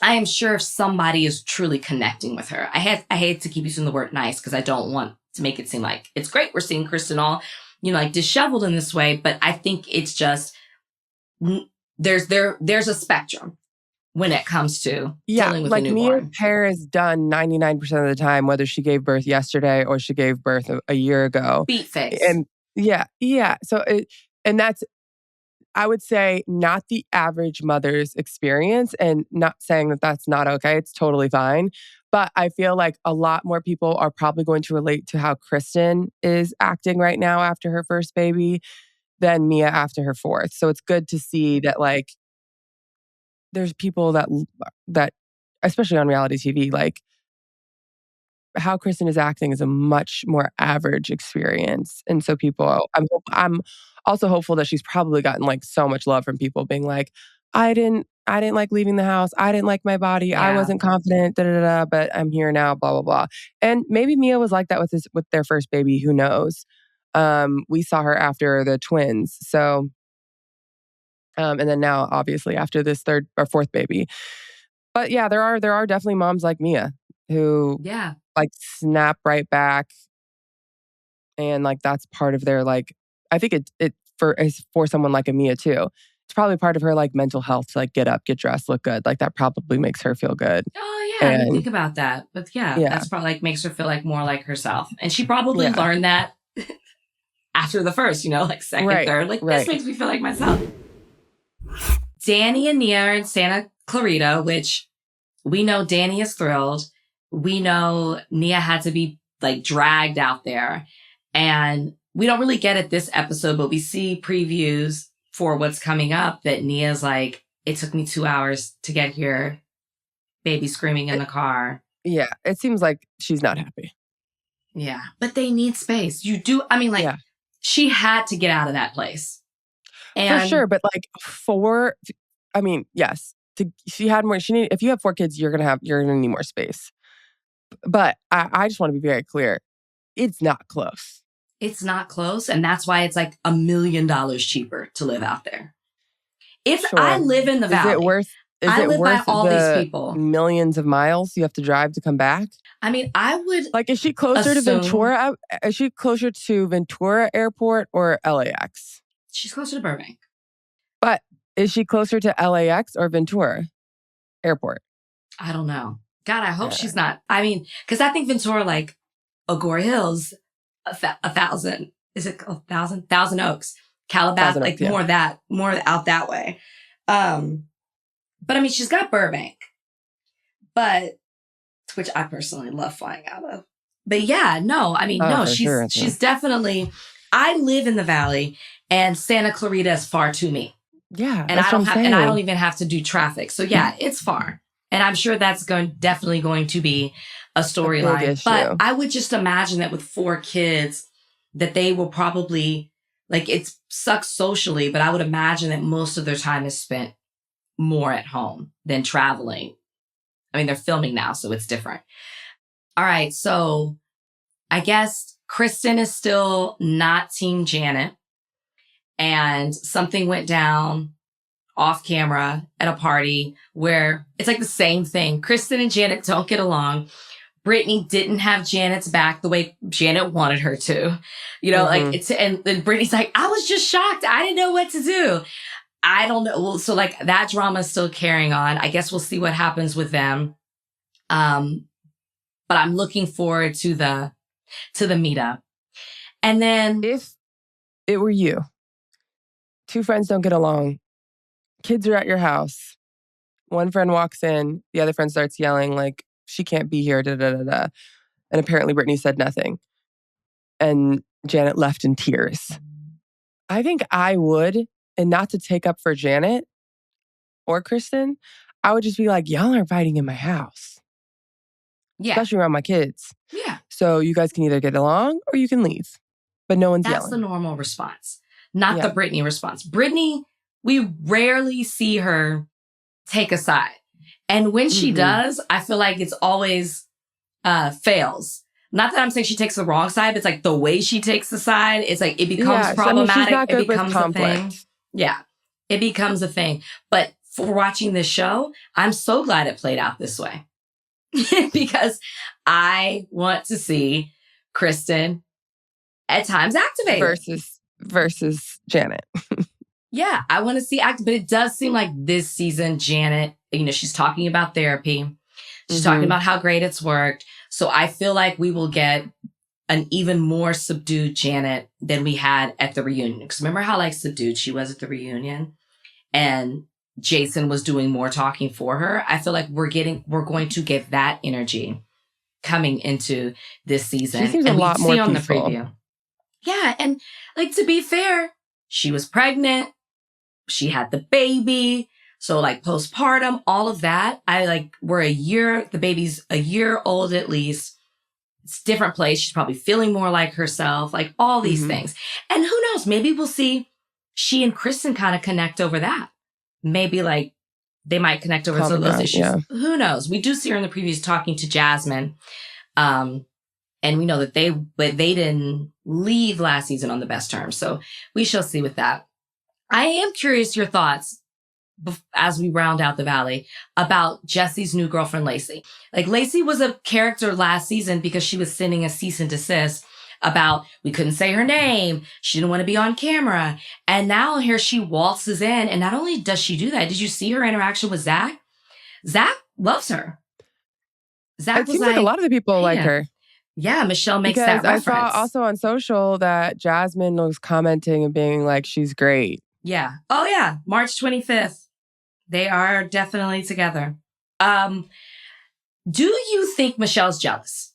I am sure if somebody is truly connecting with her, I hate to keep using the word nice because I don't want to make it seem like it's great. We're seeing Kristen all, you know, like disheveled in this way, but I think it's just there's a spectrum when it comes to dealing with a newborn. Mia's hair is done 99% of the time, whether she gave birth yesterday or she gave birth a year ago. Beat face. And So that's, I would say not the average mother's experience, and not saying that that's not okay. It's totally fine. But I feel like a lot more people are probably going to relate to how Kristen is acting right now after her first baby than Mia after her fourth. So it's good to see that like there's people that especially on reality TV, like how Kristen is acting is a much more average experience. And so I'm also hopeful that she's probably gotten like so much love from people being like, I didn't like leaving the house. I didn't like my body. I wasn't confident, but I'm here now, blah, blah, blah. And maybe Mia was like that with their first baby. Who knows? We saw her after the twins. So, and then now obviously after this third or fourth baby. But yeah, there are definitely moms like Mia who like snap right back. And like that's part of their like, I think it for someone like a Mia too. It's probably part of her like mental health to like get up, get dressed, look good. Like that probably makes her feel good. Oh yeah, I didn't think about that. But that's probably like makes her feel like more like herself. And she probably learned that after the first, like second, third. Like this makes me feel like myself. Danny and Nia are in Santa Clarita, which we know Danny is thrilled. We know Nia had to be like dragged out there. And we don't really get it this episode, but we see previews for what's coming up that Nia's like, it took me 2 hours to get here. Baby screaming in the car. Yeah, it seems like she's not happy. Yeah, but they need space. She had to get out of that place. And for sure, but like yes. She had more. If you have 4 kids, you're gonna need more space. But I just want to be very clear. It's not close. It's not close. And that's why it's like $1 million cheaper to live out there. I live in the valley. Is it worth by all these people. Millions of miles you have to drive to come back? I mean, I would like, is she closer to Ventura? Is she closer to Ventura Airport or LAX? She's closer to Burbank. But is she closer to LAX or Ventura Airport? I don't know. God, I hope she's not. I mean, because I think Ventura, like Agoura Hills, 1,000. Is it 1,000? 1,000 Oaks. Calabasas, like more out that way. But I mean, she's got Burbank, which I personally love flying out of. But yeah, she's definitely. I live in the valley, and Santa Clarita is far to me. Yeah, and I don't even have to do traffic. So yeah, it's far, and I'm sure that's definitely going to be a storyline. But I would just imagine that with 4 kids, that they will probably like it sucks socially, but I would imagine that most of their time is spent more at home than traveling. I mean, they're filming now, so it's different. All right, so I guess Kristen is still not Team Janet, and something went down off camera at a party where it's like the same thing. Kristen and Janet don't get along. Brittany didn't have Janet's back the way Janet wanted her to, and then Brittany's like, I was just shocked. I didn't know what to do. I don't know. So like that drama is still carrying on. I guess we'll see what happens with them. But I'm looking forward to the meetup. And then if it were you, 2 friends don't get along, kids are at your house, one friend walks in, the other friend starts yelling like, she can't be here, da-da-da-da. And apparently Brittany said nothing. And Janet left in tears. I think I would, and not to take up for Janet or Kristen, I would just be like, y'all are fighting in my house. Yeah. Especially around my kids. Yeah. So you guys can either get along or you can leave. But no one's yelling. That's the normal response, not the Brittany response. Brittany, we rarely see her take a side. And when she does, I feel like it's always fails. Not that I'm saying she takes the wrong side, but it's like the way she takes the side, it's like it becomes problematic. She's not good it becomes with conflict. A thing. Yeah, it becomes a thing. But for watching this show, I'm so glad it played out this way. Because I want to see Kristen at times activated. Versus Janet. Yeah, I want to see but it does seem like this season, Janet, she's talking about therapy. She's talking about how great it's worked. So I feel like we will get an even more subdued Janet than we had at the reunion. Because remember how like subdued she was at the reunion, and Jason was doing more talking for her. I feel like we're going to get that energy coming into this season. She seems a lot more on peaceful. the preview. Yeah, and like to be fair, she was pregnant. She had the baby. So like postpartum, all of that. We're a year, the baby's a year old at least. It's a different place. She's probably feeling more like herself, like all these things. And who knows, maybe we'll see she and Kristen kind of connect over that. Maybe like they might connect over some of those issues. Yeah. Who knows? We do see her in the previews talking to Jasmine. And we know that they didn't leave last season on the best terms. So we shall see with that. I am curious your thoughts as we round out the Valley about Jesse's new girlfriend, Lacey. Like Lacey was a character last season because she was sending a cease and desist about we couldn't say her name. She didn't want to be on camera. And now here she waltzes in. And not only does she do that, did you see her interaction with Zach? Zach loves her. Zach it seems like a lot of the people like her. Yeah, Michelle makes that reference. I saw also on social that Jasmine was commenting and being like, she's great. Yeah. Oh, yeah. March 25th. They are definitely together. Do you think Michelle's jealous?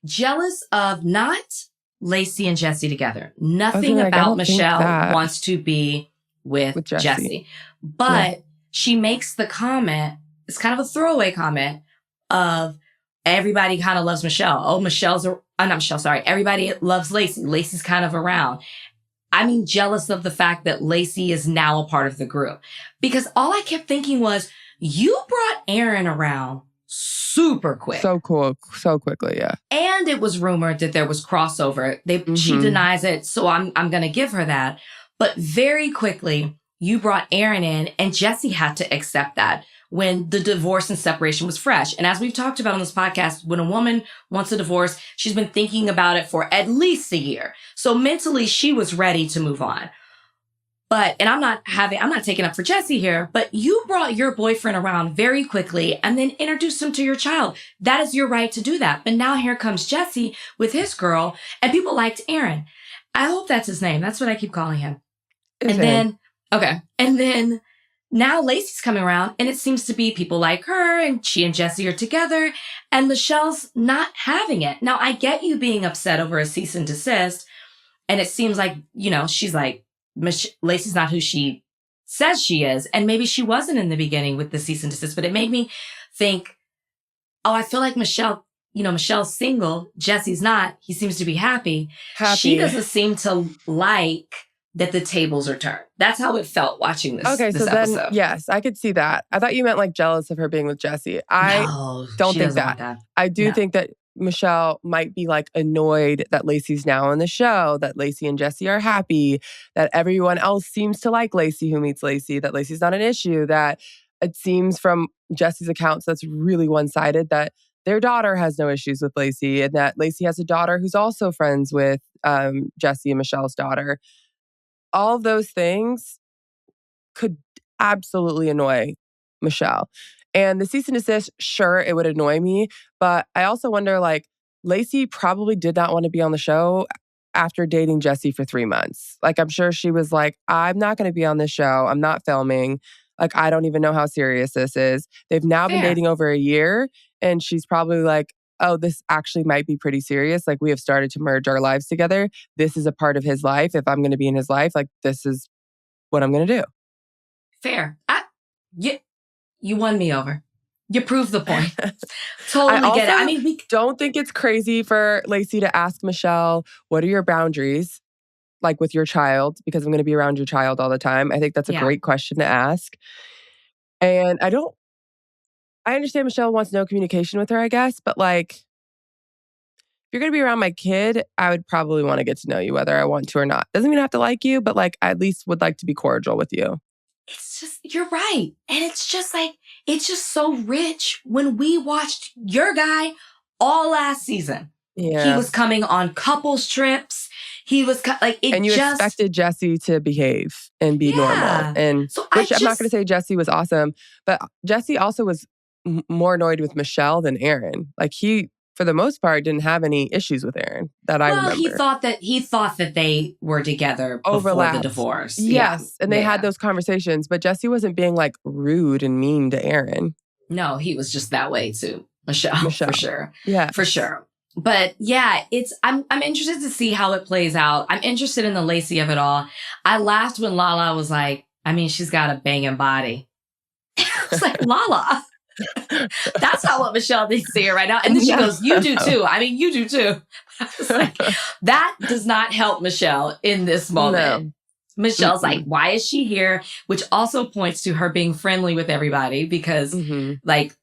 Jealous of not Lacey and Jesse together. Nothing about Michelle wants to be with Jesse. But she makes the comment, it's kind of a throwaway comment of everybody kind of loves Michelle. Oh, not Michelle, sorry. Everybody loves Lacey. Lacey's kind of around. I mean, jealous of the fact that Lacey is now a part of the group. Because all I kept thinking was, you brought Aaron around super quick. So cool. So quickly, yeah. And it was rumored that there was crossover. She denies it, so I'm going to give her that. But very quickly, you brought Aaron in, and Jesse had to accept that when the divorce and separation was fresh. And as we've talked about on this podcast, when a woman wants a divorce, she's been thinking about it for at least a year. So mentally, she was ready to move on. And I'm not taking up for Jesse here, but you brought your boyfriend around very quickly and then introduced him to your child. That is your right to do that. But now here comes Jesse with his girl, and people liked Aaron. I hope that's his name. That's what I keep calling him. And then now Lacey's coming around, and it seems to be people like her, and she and Jesse are together, and Michelle's not having it. Now, I get you being upset over a cease and desist, and it seems like, she's like, Lacey's not who she says she is, and maybe she wasn't in the beginning with the cease and desist, but it made me think, oh, I feel like Michelle's single, Jesse's not, he seems to be happy. She doesn't seem to like that the tables are turned. That's how it felt watching this episode. Then, yes, I could see that. I thought you meant like jealous of her being with Jesse. I don't think that. I do think that Michelle might be like annoyed that Lacey's now on the show, that Lacey and Jesse are happy, that everyone else seems to like Lacey who meets Lacey, that Lacey's not an issue, that it seems from Jesse's accounts that's really one-sided, that their daughter has no issues with Lacey, and that Lacey has a daughter who's also friends with Jesse and Michelle's daughter. All of those things could absolutely annoy Michelle. And the cease and desist, sure, it would annoy me. But I also wonder, like, Lacey probably did not want to be on the show after dating Jesse for 3 months. Like, I'm sure she was like, I'm not going to be on this show. I'm not filming. Like, I don't even know how serious this is. They've now been dating over a year. And she's probably like, oh, this actually might be pretty serious. Like, we have started to merge our lives together. This is a part of his life. If I'm going to be in his life, like, this is what I'm going to do. Fair. You won me over. You proved the point. Totally get it. I mean, we don't think it's crazy for Lacey to ask Michelle, what are your boundaries, like with your child? Because I'm going to be around your child all the time. I think that's a great question to ask. And I understand Michelle wants no communication with her, I guess. But like, if you're going to be around my kid, I would probably want to get to know you whether I want to or not. Doesn't mean I have to like you, but like, I at least would like to be cordial with you. It's just, you're right. And it's just like, it's just so rich when we watched your guy all last season. Yeah. He was coming on couples trips. He was and you expected Jesse to behave and be normal. And so which I'm not going to say Jesse was awesome, but Jesse also was more annoyed with Michelle than Aaron. Like he, for the most part, didn't have any issues with Aaron that I remember. He thought that they were together before Overlapped. the divorce. Yes, Yeah. and they had those conversations, but Jesse wasn't being like rude and mean to Aaron. No, he was just that way too. Michelle. For sure. Yeah. For sure. But yeah, I'm interested to see how it plays out. I'm interested in the Lacey of it all. I laughed when Lala was like, I mean, she's got a banging body. I was like, Lala, that's not what Michelle thinks here right now. And then she goes, you do too. I mean, you do too. I was like, that does not help Michelle in this moment. No. Michelle's like, why is she here? Which also points to her being friendly with everybody because like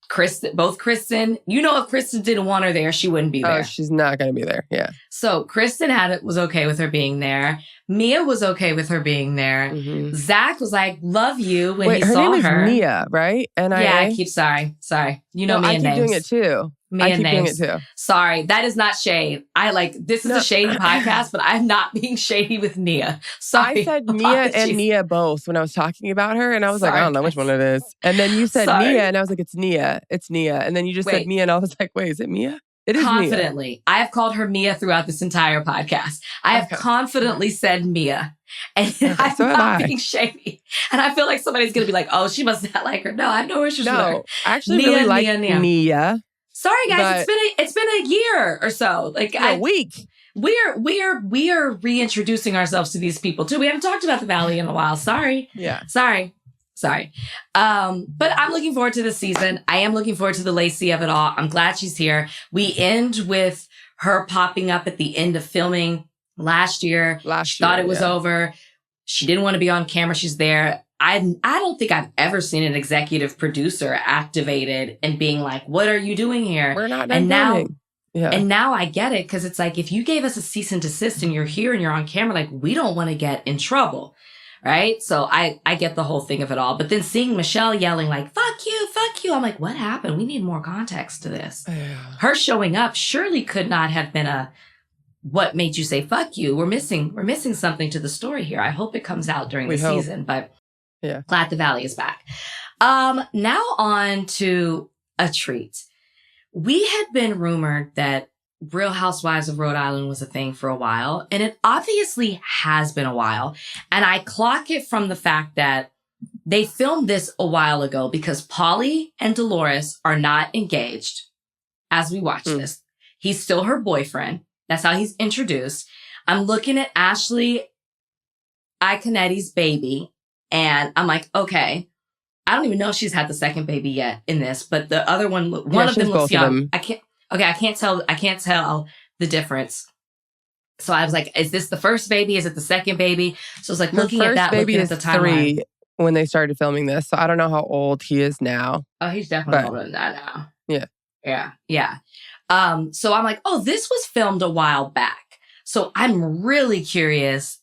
Kristen, both Kristen, if Kristen didn't want her there, she wouldn't be there. Oh, she's not going to be there. Yeah. So Kristen was okay with her being there. Mia was okay with her being there. Zach was like, love you when he saw her. Her name is Mia, right? Yeah, sorry. You know Mia names. I keep doing it too. Doing it too. Sorry, that is not shade. This is a shady podcast, but I'm not being shady with Nia. Sorry. I said Mia and Nia both when I was talking about her, and I was like, I don't know which one it is. And then you said Nia, and I was like, it's Nia. And then you just said Mia, and I was like, wait, is it Mia? It is confidently. Mia. I have called her Mia throughout this entire podcast. I have confidently said Mia. And I'm not being shady. And I feel like somebody's going to be like, oh, she must not like her. No, I have no issues with her. I actually really like Nia. Sorry, guys. It's been a year or so. Like a week. We are reintroducing ourselves to these people too. We haven't talked about the Valley in a while. Sorry. Yeah. Sorry. But I'm looking forward to the season. I am looking forward to the Lacey of it all. I'm glad she's here. We end with her popping up at the end of filming last year. She thought it was over. She didn't want to be on camera. She's there. I don't think I've ever seen an executive producer activated and being like, what are you doing here? We're not done filming. And now I get it because it's like, if you gave us a cease and desist and you're here and you're on camera, like we don't want to get in trouble. Right. So I get the whole thing of it all. But then seeing Michelle yelling like, fuck you. I'm like, what happened? We need more context to this. Yeah. Her showing up surely could not have been what made you say, fuck you? We're missing something to the story here. I hope it comes out during the season, but glad the Valley is back. Now on to a treat. We had been rumored that Real Housewives of Rhode Island was a thing for a while, and it obviously has been a while. And I clock it from the fact that they filmed this a while ago because Pauly and Dolores are not engaged as we watch this. He's still her boyfriend. That's how he's introduced. I'm looking at Ashleigh Iconetti's baby, and I'm like, okay, I don't even know if she's had the second baby yet in this, but the other one of them looks young. I can't tell the difference. So I was like, is this the first baby? Is it the second baby? So I was like, looking at that, looking at the timeline. 3 when they started filming this. So I don't know how old he is now. Oh, he's definitely older than that now. Yeah. Yeah. So I'm like, oh, this was filmed a while back. So I'm really curious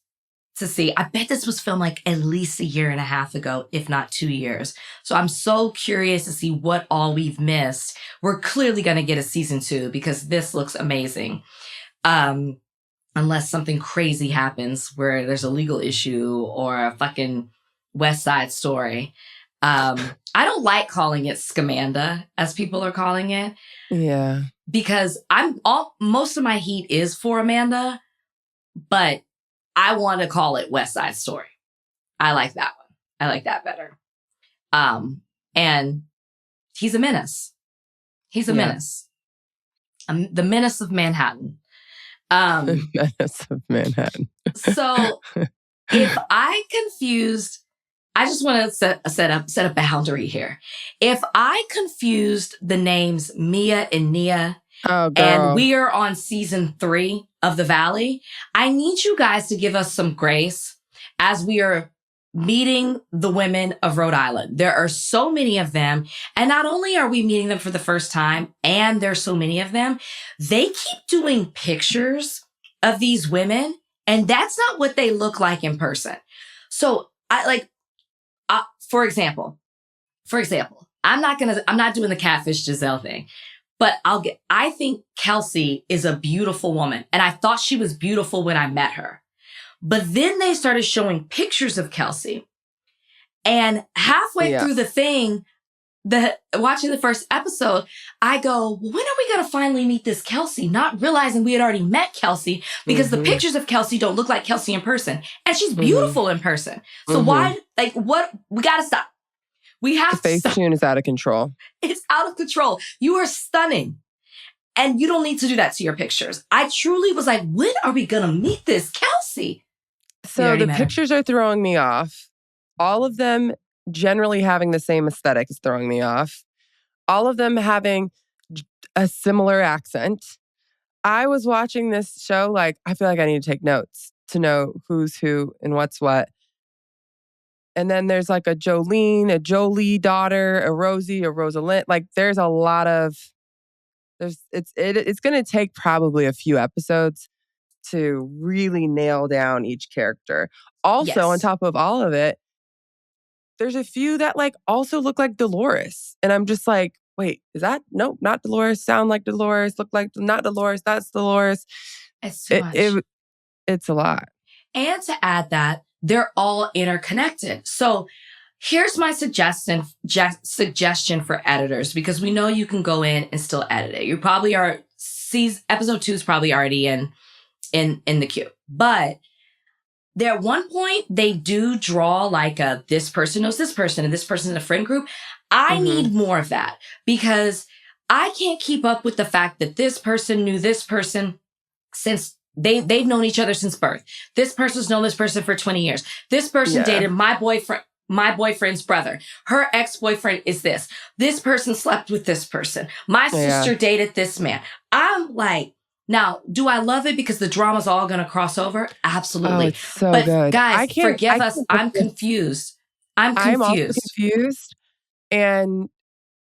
to see. I bet this was filmed like at least a year and a half ago, if not 2 years. So I'm so curious to see what all we've missed. We're clearly going to get a season 2 because this looks amazing. Unless something crazy happens where there's a legal issue or a fucking West Side Story. I don't like calling it Scamanda, as people are calling it. Yeah. Because most of my heat is for Amanda, but I want to call it West Side Story. I like that one. I like that better. And he's a menace. He's a menace. The menace of Manhattan. The menace of Manhattan. So if I just want to set a boundary here. If I confused the names Mia and Nia, and we are on season 3 of The Valley, I need you guys to give us some grace as we are meeting the women of Rhode Island. There are so many of them. And not only are we meeting them for the first time, and there's so many of them, they keep doing pictures of these women, and that's not what they look like in person. So for example, I'm not doing the catfish Giselle thing, but I think Kelsey is a beautiful woman. And I thought she was beautiful when I met her. But then they started showing pictures of Kelsey. And halfway through the thing, watching the first episode, I go, when are we going to finally meet this Kelsey? Not realizing we had already met Kelsey because the pictures of Kelsey don't look like Kelsey in person. And she's beautiful in person. So why, like, what? We got to stop. We have the to Facetune is out of control. It's out of control. You are stunning. And you don't need to do that to your pictures. I truly was like, when are we going to meet this Kelsey? So the pictures are throwing me off. All of them generally having the same aesthetic is throwing me off. All of them having a similar accent. I was watching this show like, I feel like I need to take notes to know who's who and what's what. And then there's like a Jolene, a Jolie daughter, a Rosie, a Rosalind. Like there's a lot of, it's going to take probably a few episodes to really nail down each character. Also, on top of all of it, there's a few that like also look like Dolores. And I'm just like, wait, is that? Nope, not Dolores. Sound like Dolores. Look like not Dolores. That's Dolores. It's too much. It's a lot. And to add that, they're all interconnected. So here's my suggestion for editors, because we know you can go in and still edit it. You probably are, episode 2 is probably already in the queue. But there at one point, they do draw like this person knows this person and this person's in a friend group. I need more of that because I can't keep up with the fact that this person knew this person since they've known each other since birth. This person's known this person for 20 years. This person dated my boyfriend's brother. Her ex-boyfriend is this. This person slept with this person. My sister dated this man. I'm like, now, do I love it because the drama's all going to cross over? Absolutely. Oh, it's so but good. Guys, forgive us. I'm confused. I'm also confused. And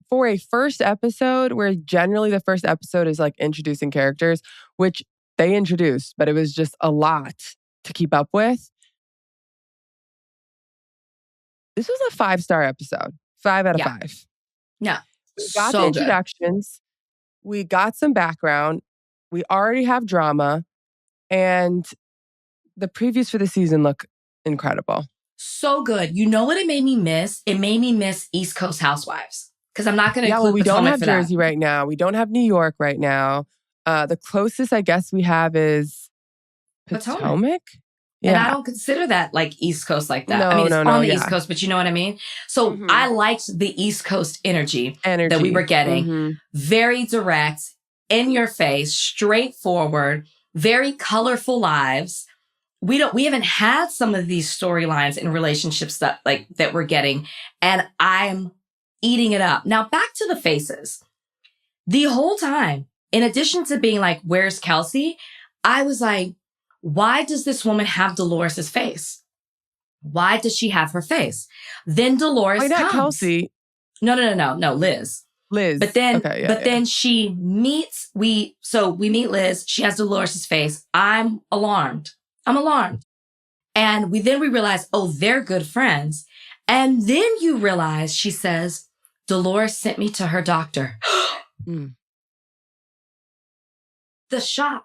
for a first episode, where generally the first episode is like introducing characters, which they introduced, but it was just a lot to keep up with. This was a 5-star episode. 5 out of 5. Yeah. We got the introductions. Good. We got some background. We already have drama. And the previews for the season look incredible. So good. You know what it made me miss? It made me miss East Coast Housewives. Because I'm not going to include we don't have Jersey that. right now. We don't have New York right now. The closest I guess we have is Potomac. Yeah. And I don't consider that like East Coast like that. No, I mean, it's on the yeah. East Coast, but you know what I mean? So I liked the East Coast energy that we were getting. Very direct, in your face, straightforward, very colorful lives. We haven't had some of these storylines in relationships that we're getting, and I'm eating it up. Now back to the faces. The whole time, in addition to being like, where's Kelsey? I was like, why does this woman have Dolores's face? Why does she have her face? Then Dolores comes. Not Kelsey. No, Liz. Liz. But then, then she meets, we meet Liz. She has Dolores's face. I'm alarmed. And we realize, oh, they're good friends. And then you realize she says, Dolores sent me to her doctor. The shock.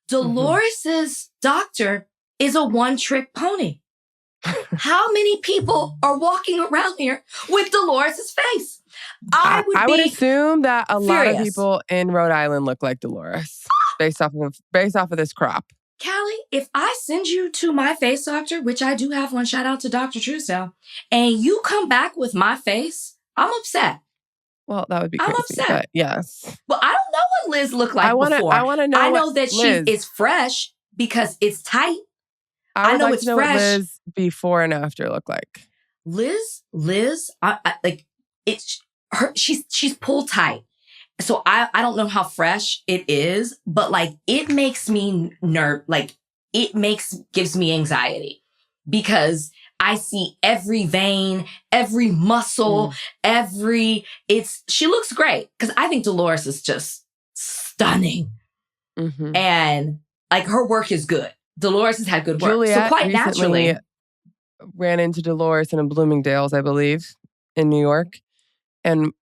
Dolores's doctor is a one-trick pony. How many people are walking around here with Dolores's face? I would assume that a lot of people in Rhode Island look like Dolores based off of this crop. Callie, if I send you to my face doctor, which I do have one, shout out to Dr. Truesdale, and you come back with my face, I'm upset. Well, that would be crazy. I'm upset. But yes. Well, I don't know what Liz looked like before. I want to know. I know that it's fresh because it's tight. I know it's fresh. What Liz before and after look like. Liz, she's pulled tight. So I don't know how fresh it is, but like it makes me gives me anxiety because I see every vein, every muscle, she looks great because I think Dolores is just stunning. And like her work is good. Dolores has had good work. Juliet so quite naturally ran into Dolores in Bloomingdale's, I believe, in New York, and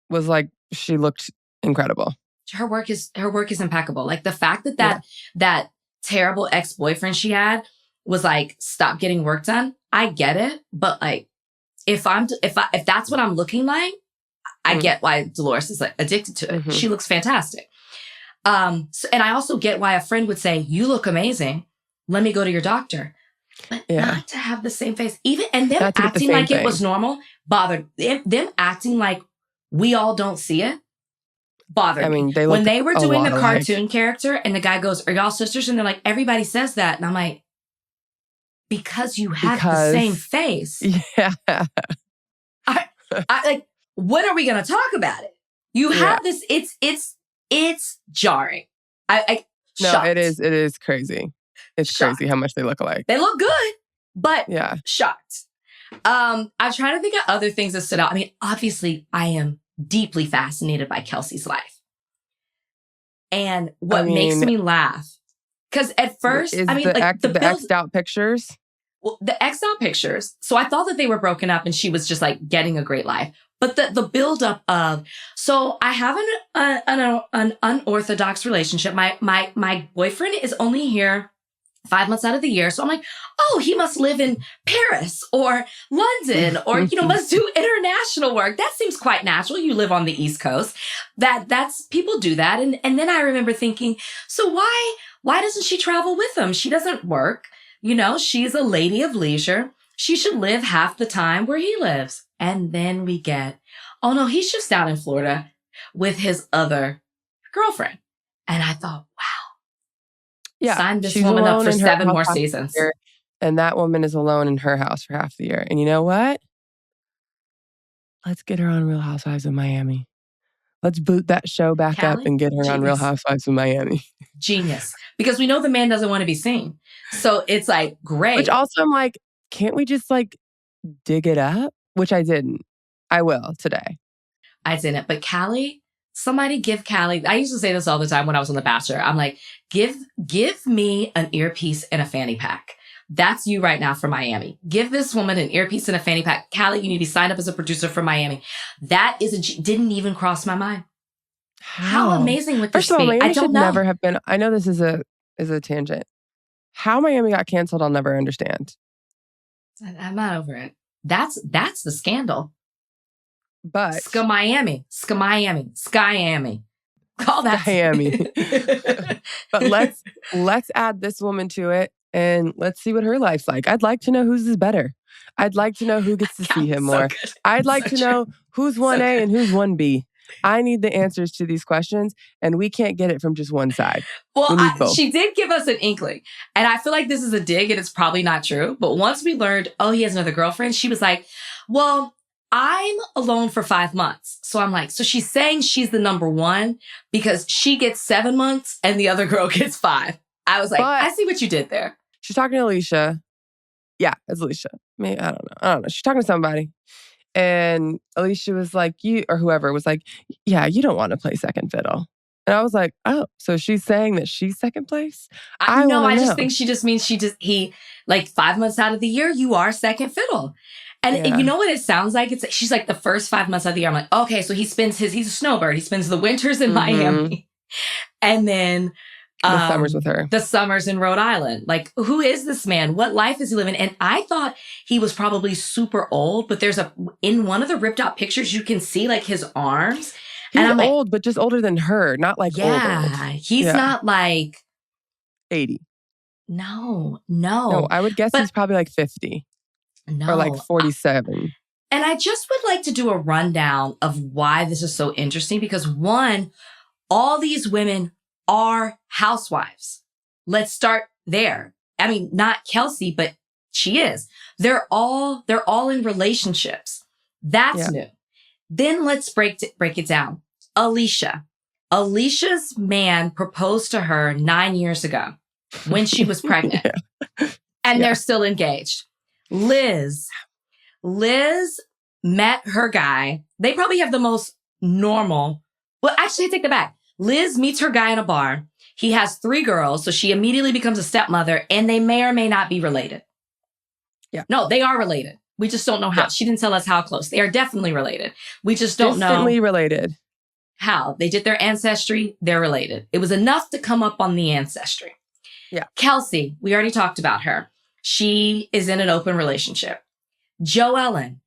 was like, she looked incredible. Her work is impeccable. Like the fact that terrible ex-boyfriend she had was like, stop getting work done. I get it, but like, if that's what I'm looking like, I get why Dolores is like addicted to it. She looks fantastic. And I also get why a friend would say, "You look amazing. Let me go to your doctor." But not to have the same face. And them acting like it was normal bothered them acting like we all don't see it bothered me. When they were doing the cartoon character and the guy goes, "Are y'all sisters?" And they're like, "Everybody says that." And I'm like, because you have the same face. Yeah. I like, when are we going to talk about it? You have this, it's jarring. Shocked. It is crazy. It's Shocked. crazy how much they look alike. They look good, but shocked. I'm trying to think of other things that stood out. I mean, obviously, I am deeply fascinated by Kelsey's life. And what makes me laugh, because at first, the X'd out pictures. Well, the X'd out pictures. So I thought that they were broken up and she was just like getting a great life. But the buildup of, so I have an unorthodox relationship. My boyfriend is only here 5 months out of the year. So I'm like, oh, he must live in Paris or London or, must do international work. That seems quite natural. You live on the East Coast. That's people do that. And then I remember thinking, so why doesn't she travel with him? She doesn't work. She's a lady of leisure. She should live half the time where he lives. And then we get, oh no, he's just down in Florida with his other girlfriend. And I thought, wow. Sign this woman up for 7 more seasons. And that woman is alone in her house for half the year. And you know what? Let's get her on Real Housewives of Miami. Let's boot that show back up and get her on Real Housewives of Miami. Genius. Because we know the man doesn't want to be seen. So it's like, great. Which also I'm like, can't we just like dig it up? Which I didn't. I will today. I didn't. But Callie, somebody give Callie, I used to say this all the time when I was on The Bachelor. I'm like, give me an earpiece and a fanny pack. That's you right now for Miami. Give this woman an earpiece and a fanny pack. Callie, you need to be signed up as a producer for Miami. That didn't even cross my mind. How amazing would this First of all, be? Miami should never have been. I know this is a tangent. How Miami got canceled, I'll never understand. I'm not over it. That's the scandal. But Miami. Call that Miami. But let's add this woman to it and let's see what her life's like. I'd like to know whose is better. I'd like to know who gets to see him more. I'd like to know who's 1A and who's 1B. I need the answers to these questions, and we can't get it from just one side. Well, she did give us an inkling, and I feel like this is a dig, and it's probably not true. But once we learned, oh, he has another girlfriend, she was like, well, I'm alone for 5 months. So I'm like, so she's saying she's the number one because she gets 7 months and the other girl gets 5. I was like, I see what you did there. She's talking to Alicia. Yeah, it's Alicia. Maybe, I don't know. She's talking to somebody. And Alicia was like, whoever was like, yeah, you don't want to play second fiddle. And I was like, oh, so she's saying that she's second place? I just think she just means he like 5 months out of the year, you are second fiddle. And you know what it sounds like? She's like the first 5 months of the year. I'm like, okay, so he's a snowbird. He spends the winters in Miami. And then the summers with her. The summers in Rhode Island. Like, who is this man? What life is he living? And I thought he was probably super old, but in one of the ripped out pictures, you can see like his arms. He's and I'm old, but just older than her. Not like old. He's not like 80. No. I would guess he's probably like 50. No. Or like 47. And I just would like to do a rundown of why this is so interesting because one, all these women are housewives. Let's start there. I mean, not Kelsey, but she is. They're all in relationships. That's new. Then let's break it down. Alicia's man proposed to her 9 years ago when she was pregnant. And they're still engaged. Liz met her guy. They probably have the most normal. Well, actually, I take that back. Liz meets her guy in a bar. He has 3 girls, so she immediately becomes a stepmother, and they may or may not be related. Yeah. No, they are related. We just don't know how. Yeah. She didn't tell us how close. They are definitely related. We just don't know. Distantly related. How. They did their ancestry. They're related. It was enough to come up on the ancestry. Yeah. Kelsey, we already talked about her. She is in an open relationship. Joellen,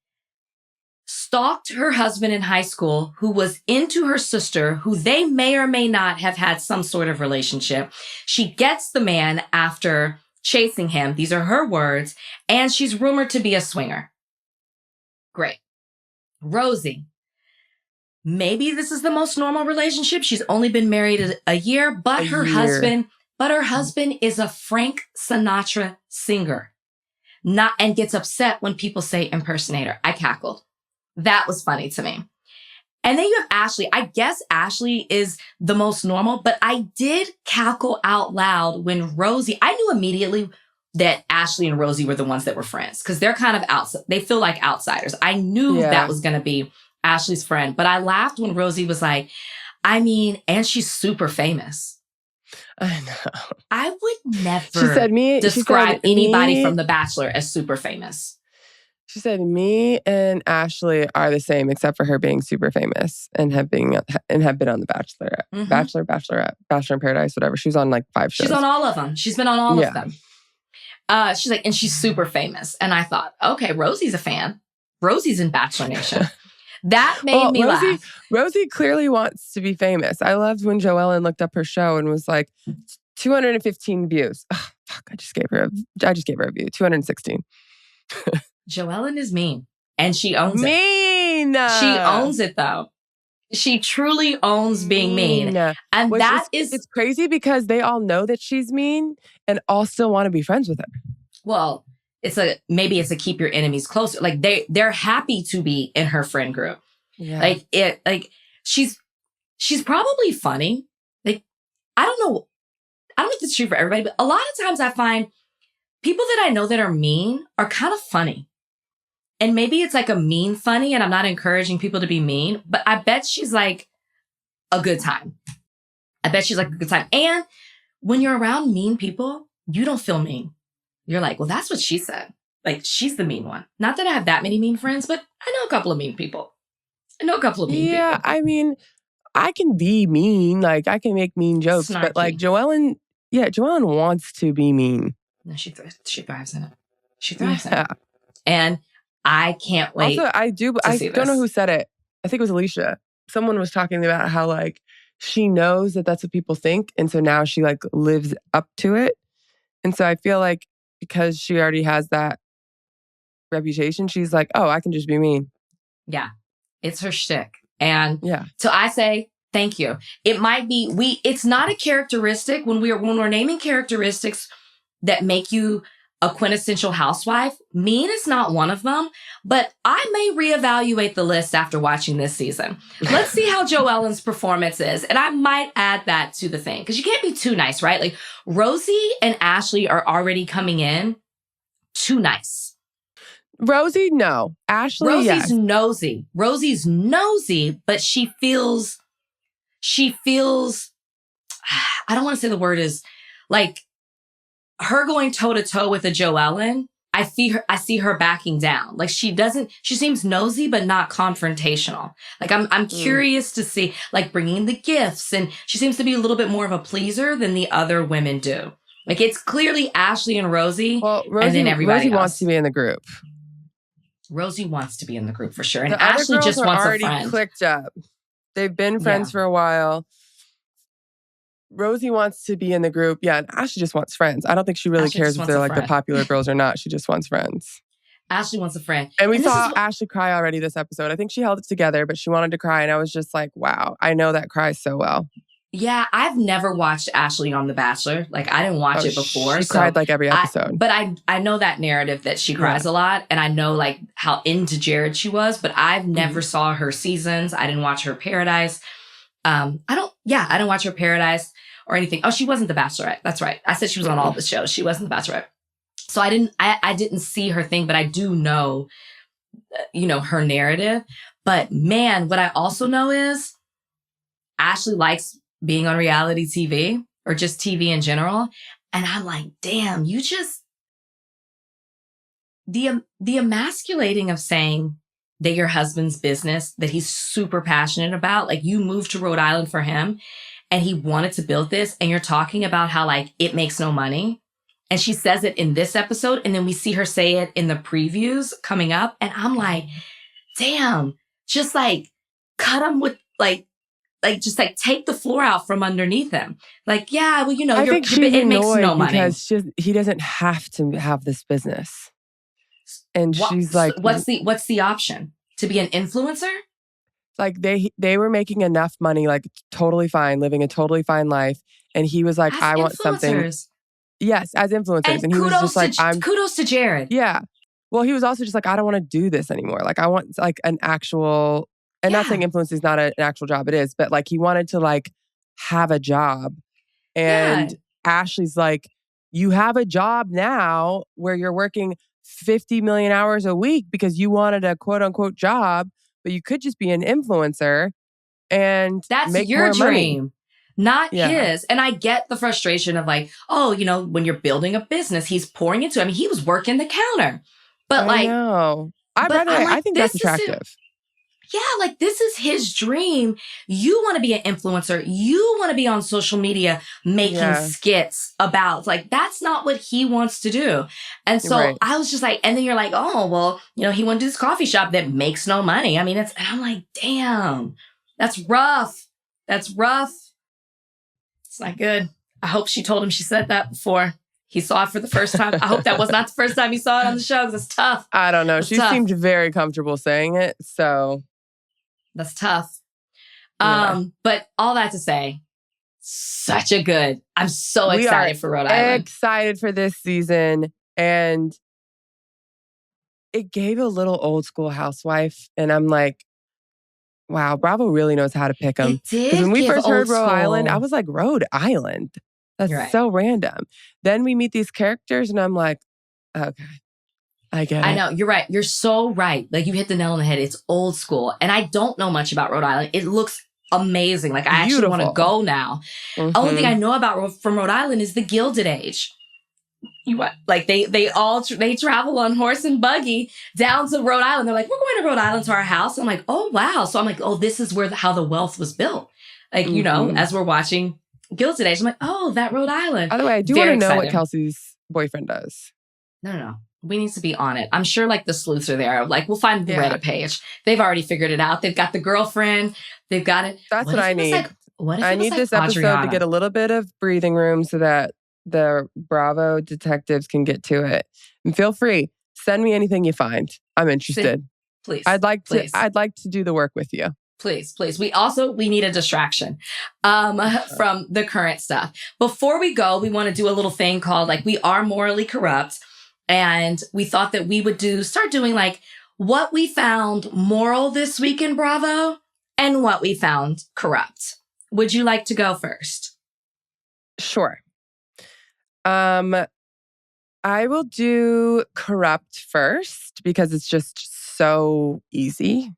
stalked her husband in high school, who was into her sister, who they may or may not have had some sort of relationship. She gets the man after chasing him. These are her words. And she's rumored to be a swinger. Great. Rosie. Maybe this is the most normal relationship. She's only been married a year, but her husband is a Frank Sinatra singer. And gets upset when people say impersonator. I cackled. That was funny to me. And then you have Ashleigh. I guess Ashleigh is the most normal, but I did cackle out loud when Rosie, I knew immediately that Ashleigh and Rosie were the ones that were friends because they're kind of outside. They feel like outsiders. I knew that was going to be Ashleigh's friend, but I laughed when Rosie was like, I mean, and she's super famous. I know. I would never describe anybody from The Bachelor as super famous. She said, me and Ashleigh are the same, except for her being super famous and have been on The Bachelor, Bachelorette, Bachelor in Paradise, whatever. She was on like 5 shows. She's on all of them. She's been on all of them. She's like, and she's super famous. And I thought, okay, Rosie's a fan. Rosie's in Bachelor Nation. That made me laugh. Rosie clearly wants to be famous. I loved when Joellen looked up her show and was like, 215 views. Oh, fuck, I just gave her a view. 216. Joellen is mean. And she owns it. Mean! She owns it, though. She truly owns being mean. And it's crazy because they all know that she's mean and all still want to be friends with her. Well, maybe it's a keep your enemies closer. Like they're happy to be in her friend group. Yeah. She's probably funny. Like, I don't know if it's true for everybody, but a lot of times I find people that I know that are mean are kind of funny. And maybe it's like a mean funny, and I'm not encouraging people to be mean, but I bet she's like a good time. And when you're around mean people, you don't feel mean. You're like, well, that's what she said. Like, she's the mean one. Not that I have that many mean friends, but I know a couple of mean people. people. Yeah, I mean, I can be mean. Like, I can make mean jokes. Snarky. But like Joellen wants to be mean. No, she thrives in it. She thrives in it. And I can't wait. Also, I don't know who said it. I think it was Alicia. Someone was talking about how like she knows that that's what people think. And so now she like lives up to it. And so I feel like because she already has that reputation, she's like, oh, I can just be mean. Yeah. It's her shtick. And so I say, thank you. It might be, it's not a characteristic when we're naming characteristics that make you a quintessential housewife. Mean is not one of them, but I may reevaluate the list after watching this season. Let's see how Joellen's performance is. And I might add that to the thing because you can't be too nice, right? Like Rosie and Ashleigh are already coming in too nice. Rosie, no. Ashleigh, Rosie's nosy. Rosie's nosy, but she feels, I don't want to say the word is like, her going toe to toe with a Joellen, I see her backing down. Like she seems nosy, but not confrontational. Like I'm curious to see, like bringing the gifts, and she seems to be a little bit more of a pleaser than the other women do. Like it's clearly Ashleigh and Rosie, and then everybody Rosie else. Wants to be in the group. Rosie wants to be in the group for sure, and the Ashleigh just wants a already friend. Clicked up. They've been friends for a while. Rosie wants to be in the group. Yeah, and Ashleigh just wants friends. I don't think she really cares if they're like the popular girls or not. She just wants friends. Ashleigh wants a friend. And we saw Ashleigh cry already this episode. I think she held it together, but she wanted to cry. And I was just like, wow, I know that cry so well. Yeah, I've never watched Ashleigh on The Bachelor. Like, I didn't watch it before. She cried like every episode. But I know that narrative that she cries a lot. And I know like how into Jared she was. But I've never saw her seasons. I didn't watch her Paradise. I didn't watch her Paradise or anything. Oh, she wasn't the Bachelorette. That's right. I said she was on all the shows. She wasn't the Bachelorette. So I didn't see her thing, but I do know, her narrative. But man, what I also know is Ashleigh likes being on reality TV or just TV in general. And I'm like, damn, you just, the emasculating of saying that your husband's business that he's super passionate about, like you moved to Rhode Island for him and he wanted to build this, and you're talking about how like it makes no money. And she says it in this episode, and then we see her say it in the previews coming up. And I'm like, damn, just like cut him with like just like take the floor out from underneath him. Like, yeah, well, I think she's it makes annoyed no money. because he doesn't have to have this business. And she's like, what's the option? To be an influencer? Like they were making enough money, like totally fine, living a totally fine life. And he was like, I want something. Yes, as influencers. And he was just like, kudos to Jared. Yeah. Well, he was also just like, I don't want to do this anymore. Like I want like an actual, and not saying influence is not an actual job, it is, but like he wanted to like have a job. And Ashleigh's like, you have a job now where you're working 50 million hours a week because you wanted a quote unquote job, but you could just be an influencer and that's make your more dream, money. Not his. And I get the frustration of like, oh, when you're building a business, he's pouring into it. I mean, he was working the counter, but I know. I think that's attractive. Yeah, like this is his dream. You want to be an influencer. You want to be on social media making skits about, like, that's not what he wants to do. And so I was just like, and then you're like, oh, well, he went to this coffee shop that makes no money. I mean, and I'm like, damn, that's rough. That's rough. It's not good. I hope she told him she said that before he saw it for the first time. I hope that was not the first time he saw it on the show because it's tough. I don't know. She seemed very comfortable saying it. So that's tough. But all that to say, such a good. I'm so excited for Rhode Island. Excited for this season. And it gave a little old school housewife. And I'm like, wow, Bravo really knows how to pick them. It did. Because when we first heard Rhode school. Island, I was like, Rhode Island? That's so random. Then we meet these characters and I'm like, okay, I get it. I know, you're right. You're so right. Like you hit the nail on the head. It's old school. And I don't know much about Rhode Island. It looks amazing. Like I actually want to go now. Mm-hmm. Only thing I know about from Rhode Island is the Gilded Age. Like they travel on horse and buggy down to Rhode Island. They're like, we're going to Rhode Island to our house. I'm like, oh wow. So I'm like, oh, this is how the wealth was built. Like, as we're watching Gilded Age, I'm like, oh, that Rhode Island. By the way, I do want to know what Kelsey's boyfriend does. No. We need to be on it. I'm sure like the sleuths are there. Like we'll find the Reddit page. They've already figured it out. They've got the girlfriend. They've got it. That's what I need. I need this episode to get a little bit of breathing room so that the Bravo detectives can get to it. And feel free. Send me anything you find. I'm interested. Please. I'd like to do the work with you. Please. We need a distraction from the current stuff. Before we go, we want to do a little thing called like, we are morally corrupt. And we thought that we would start doing like what we found moral this week in Bravo and what we found corrupt. Would you like to go first? Sure. I will do corrupt first because it's just so easy.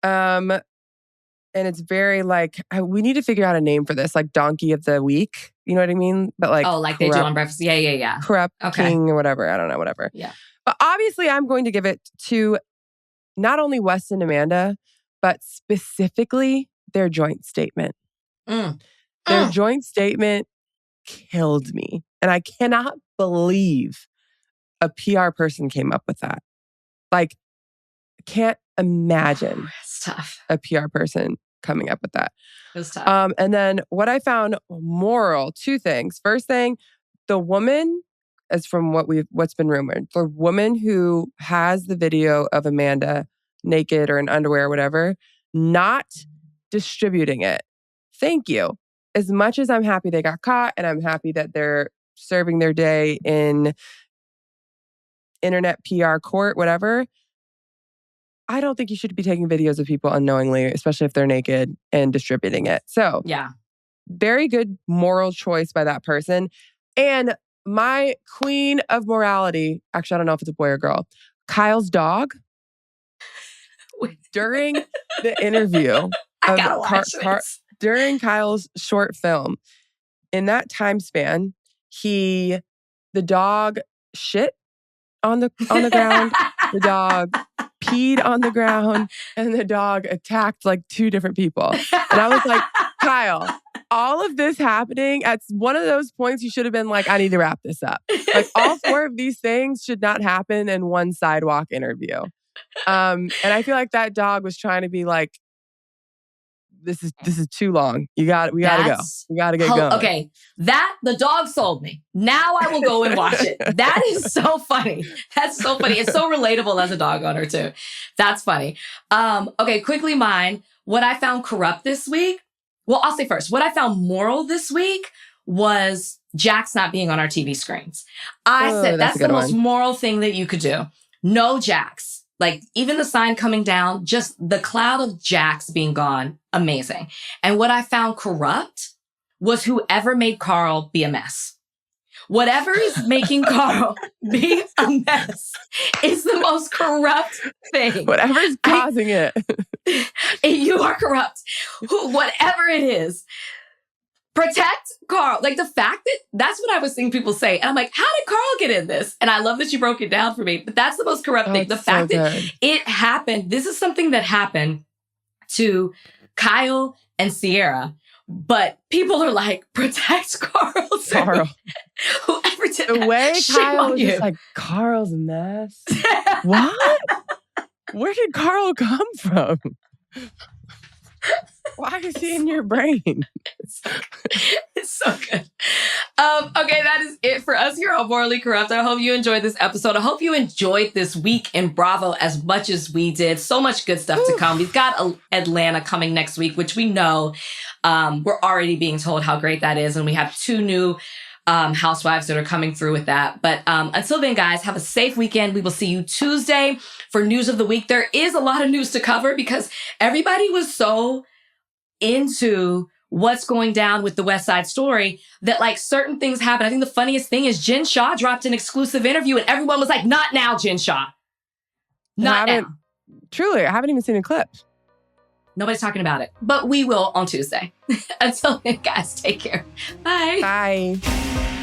And it's very like, we need to figure out a name for this, like Donkey of the Week. You know what I mean? But like, like they do on Breakfast. Yeah. Corrupt King or whatever. I don't know, whatever. Yeah. But obviously I'm going to give it to not only Wes and Amanda, but specifically their joint statement. Their joint statement killed me. And I cannot believe a PR person came up with that. Like, can't imagine it's tough. A PR person coming up with that. It was tough. And then what I found moral, two things. First thing, the woman, as from what's been rumored, the woman who has the video of Amanda naked or in underwear or whatever, not distributing it. Thank you. As much as I'm happy they got caught and I'm happy that they're serving their day in internet PR court, whatever, I don't think you should be taking videos of people unknowingly, especially if they're naked, and distributing it. So, very good moral choice by that person. And my queen of morality, actually, I don't know if it's a boy or girl, Kyle's dog, during the interview, I gotta watch this. During Kyle's short film, in that time span, the dog shit on the ground, the dog peed on the ground, and the dog attacked like two different people. And I was like, Kyle, all of this happening at one of those points, you should have been like, I need to wrap this up. Like all four of these things should not happen in one sidewalk interview. And I feel like that dog was trying to be like, this is too long. We gotta go. We gotta get going. Okay, the dog sold me. Now I will go and watch it. That is so funny. That's so funny. It's so relatable as a dog owner too. That's funny. Okay, quickly mine. What I found corrupt this week. Well, I'll say first. What I found moral this week was Jax not being on our TV screens. I said that's the most moral thing that you could do. No Jax. Like, even the sign coming down, just the cloud of Jax being gone, amazing. And what I found corrupt was whoever made Carl be a mess. Whatever is making Carl be a mess is the most corrupt thing. Whatever is causing it. You are corrupt. Whatever it is. Protect Carl. Like, the fact that's what I was seeing people say. And I'm like, how did Carl get in this? And I love that you broke it down for me. But that's the most corrupt thing. The fact that it happened. This is something that happened to Kyle and Sierra. But people are like, protect Carl. Whoever did the that, way Kyle was you. just like, Carl's a mess. What? Where did Carl come from? Why is he in your brain? It's so good. Okay, that is it for us here on Morally Corrupt. I hope you enjoyed this episode. I hope you enjoyed this week in Bravo as much as we did. So much good stuff to come. We've got Atlanta coming next week, which we know we're already being told how great that is. And we have 2 new housewives that are coming through with that. But until then, guys, have a safe weekend. We will see you Tuesday for News of the Week. There is a lot of news to cover because everybody was so into what's going down with the West Side Story that like certain things happen. I think the funniest thing is Jen Shah dropped an exclusive interview and everyone was like, not now, Jen Shah. Not now. Truly, I haven't even seen a clip. Nobody's talking about it, but we will on Tuesday. Until then, guys, take care. Bye. Bye.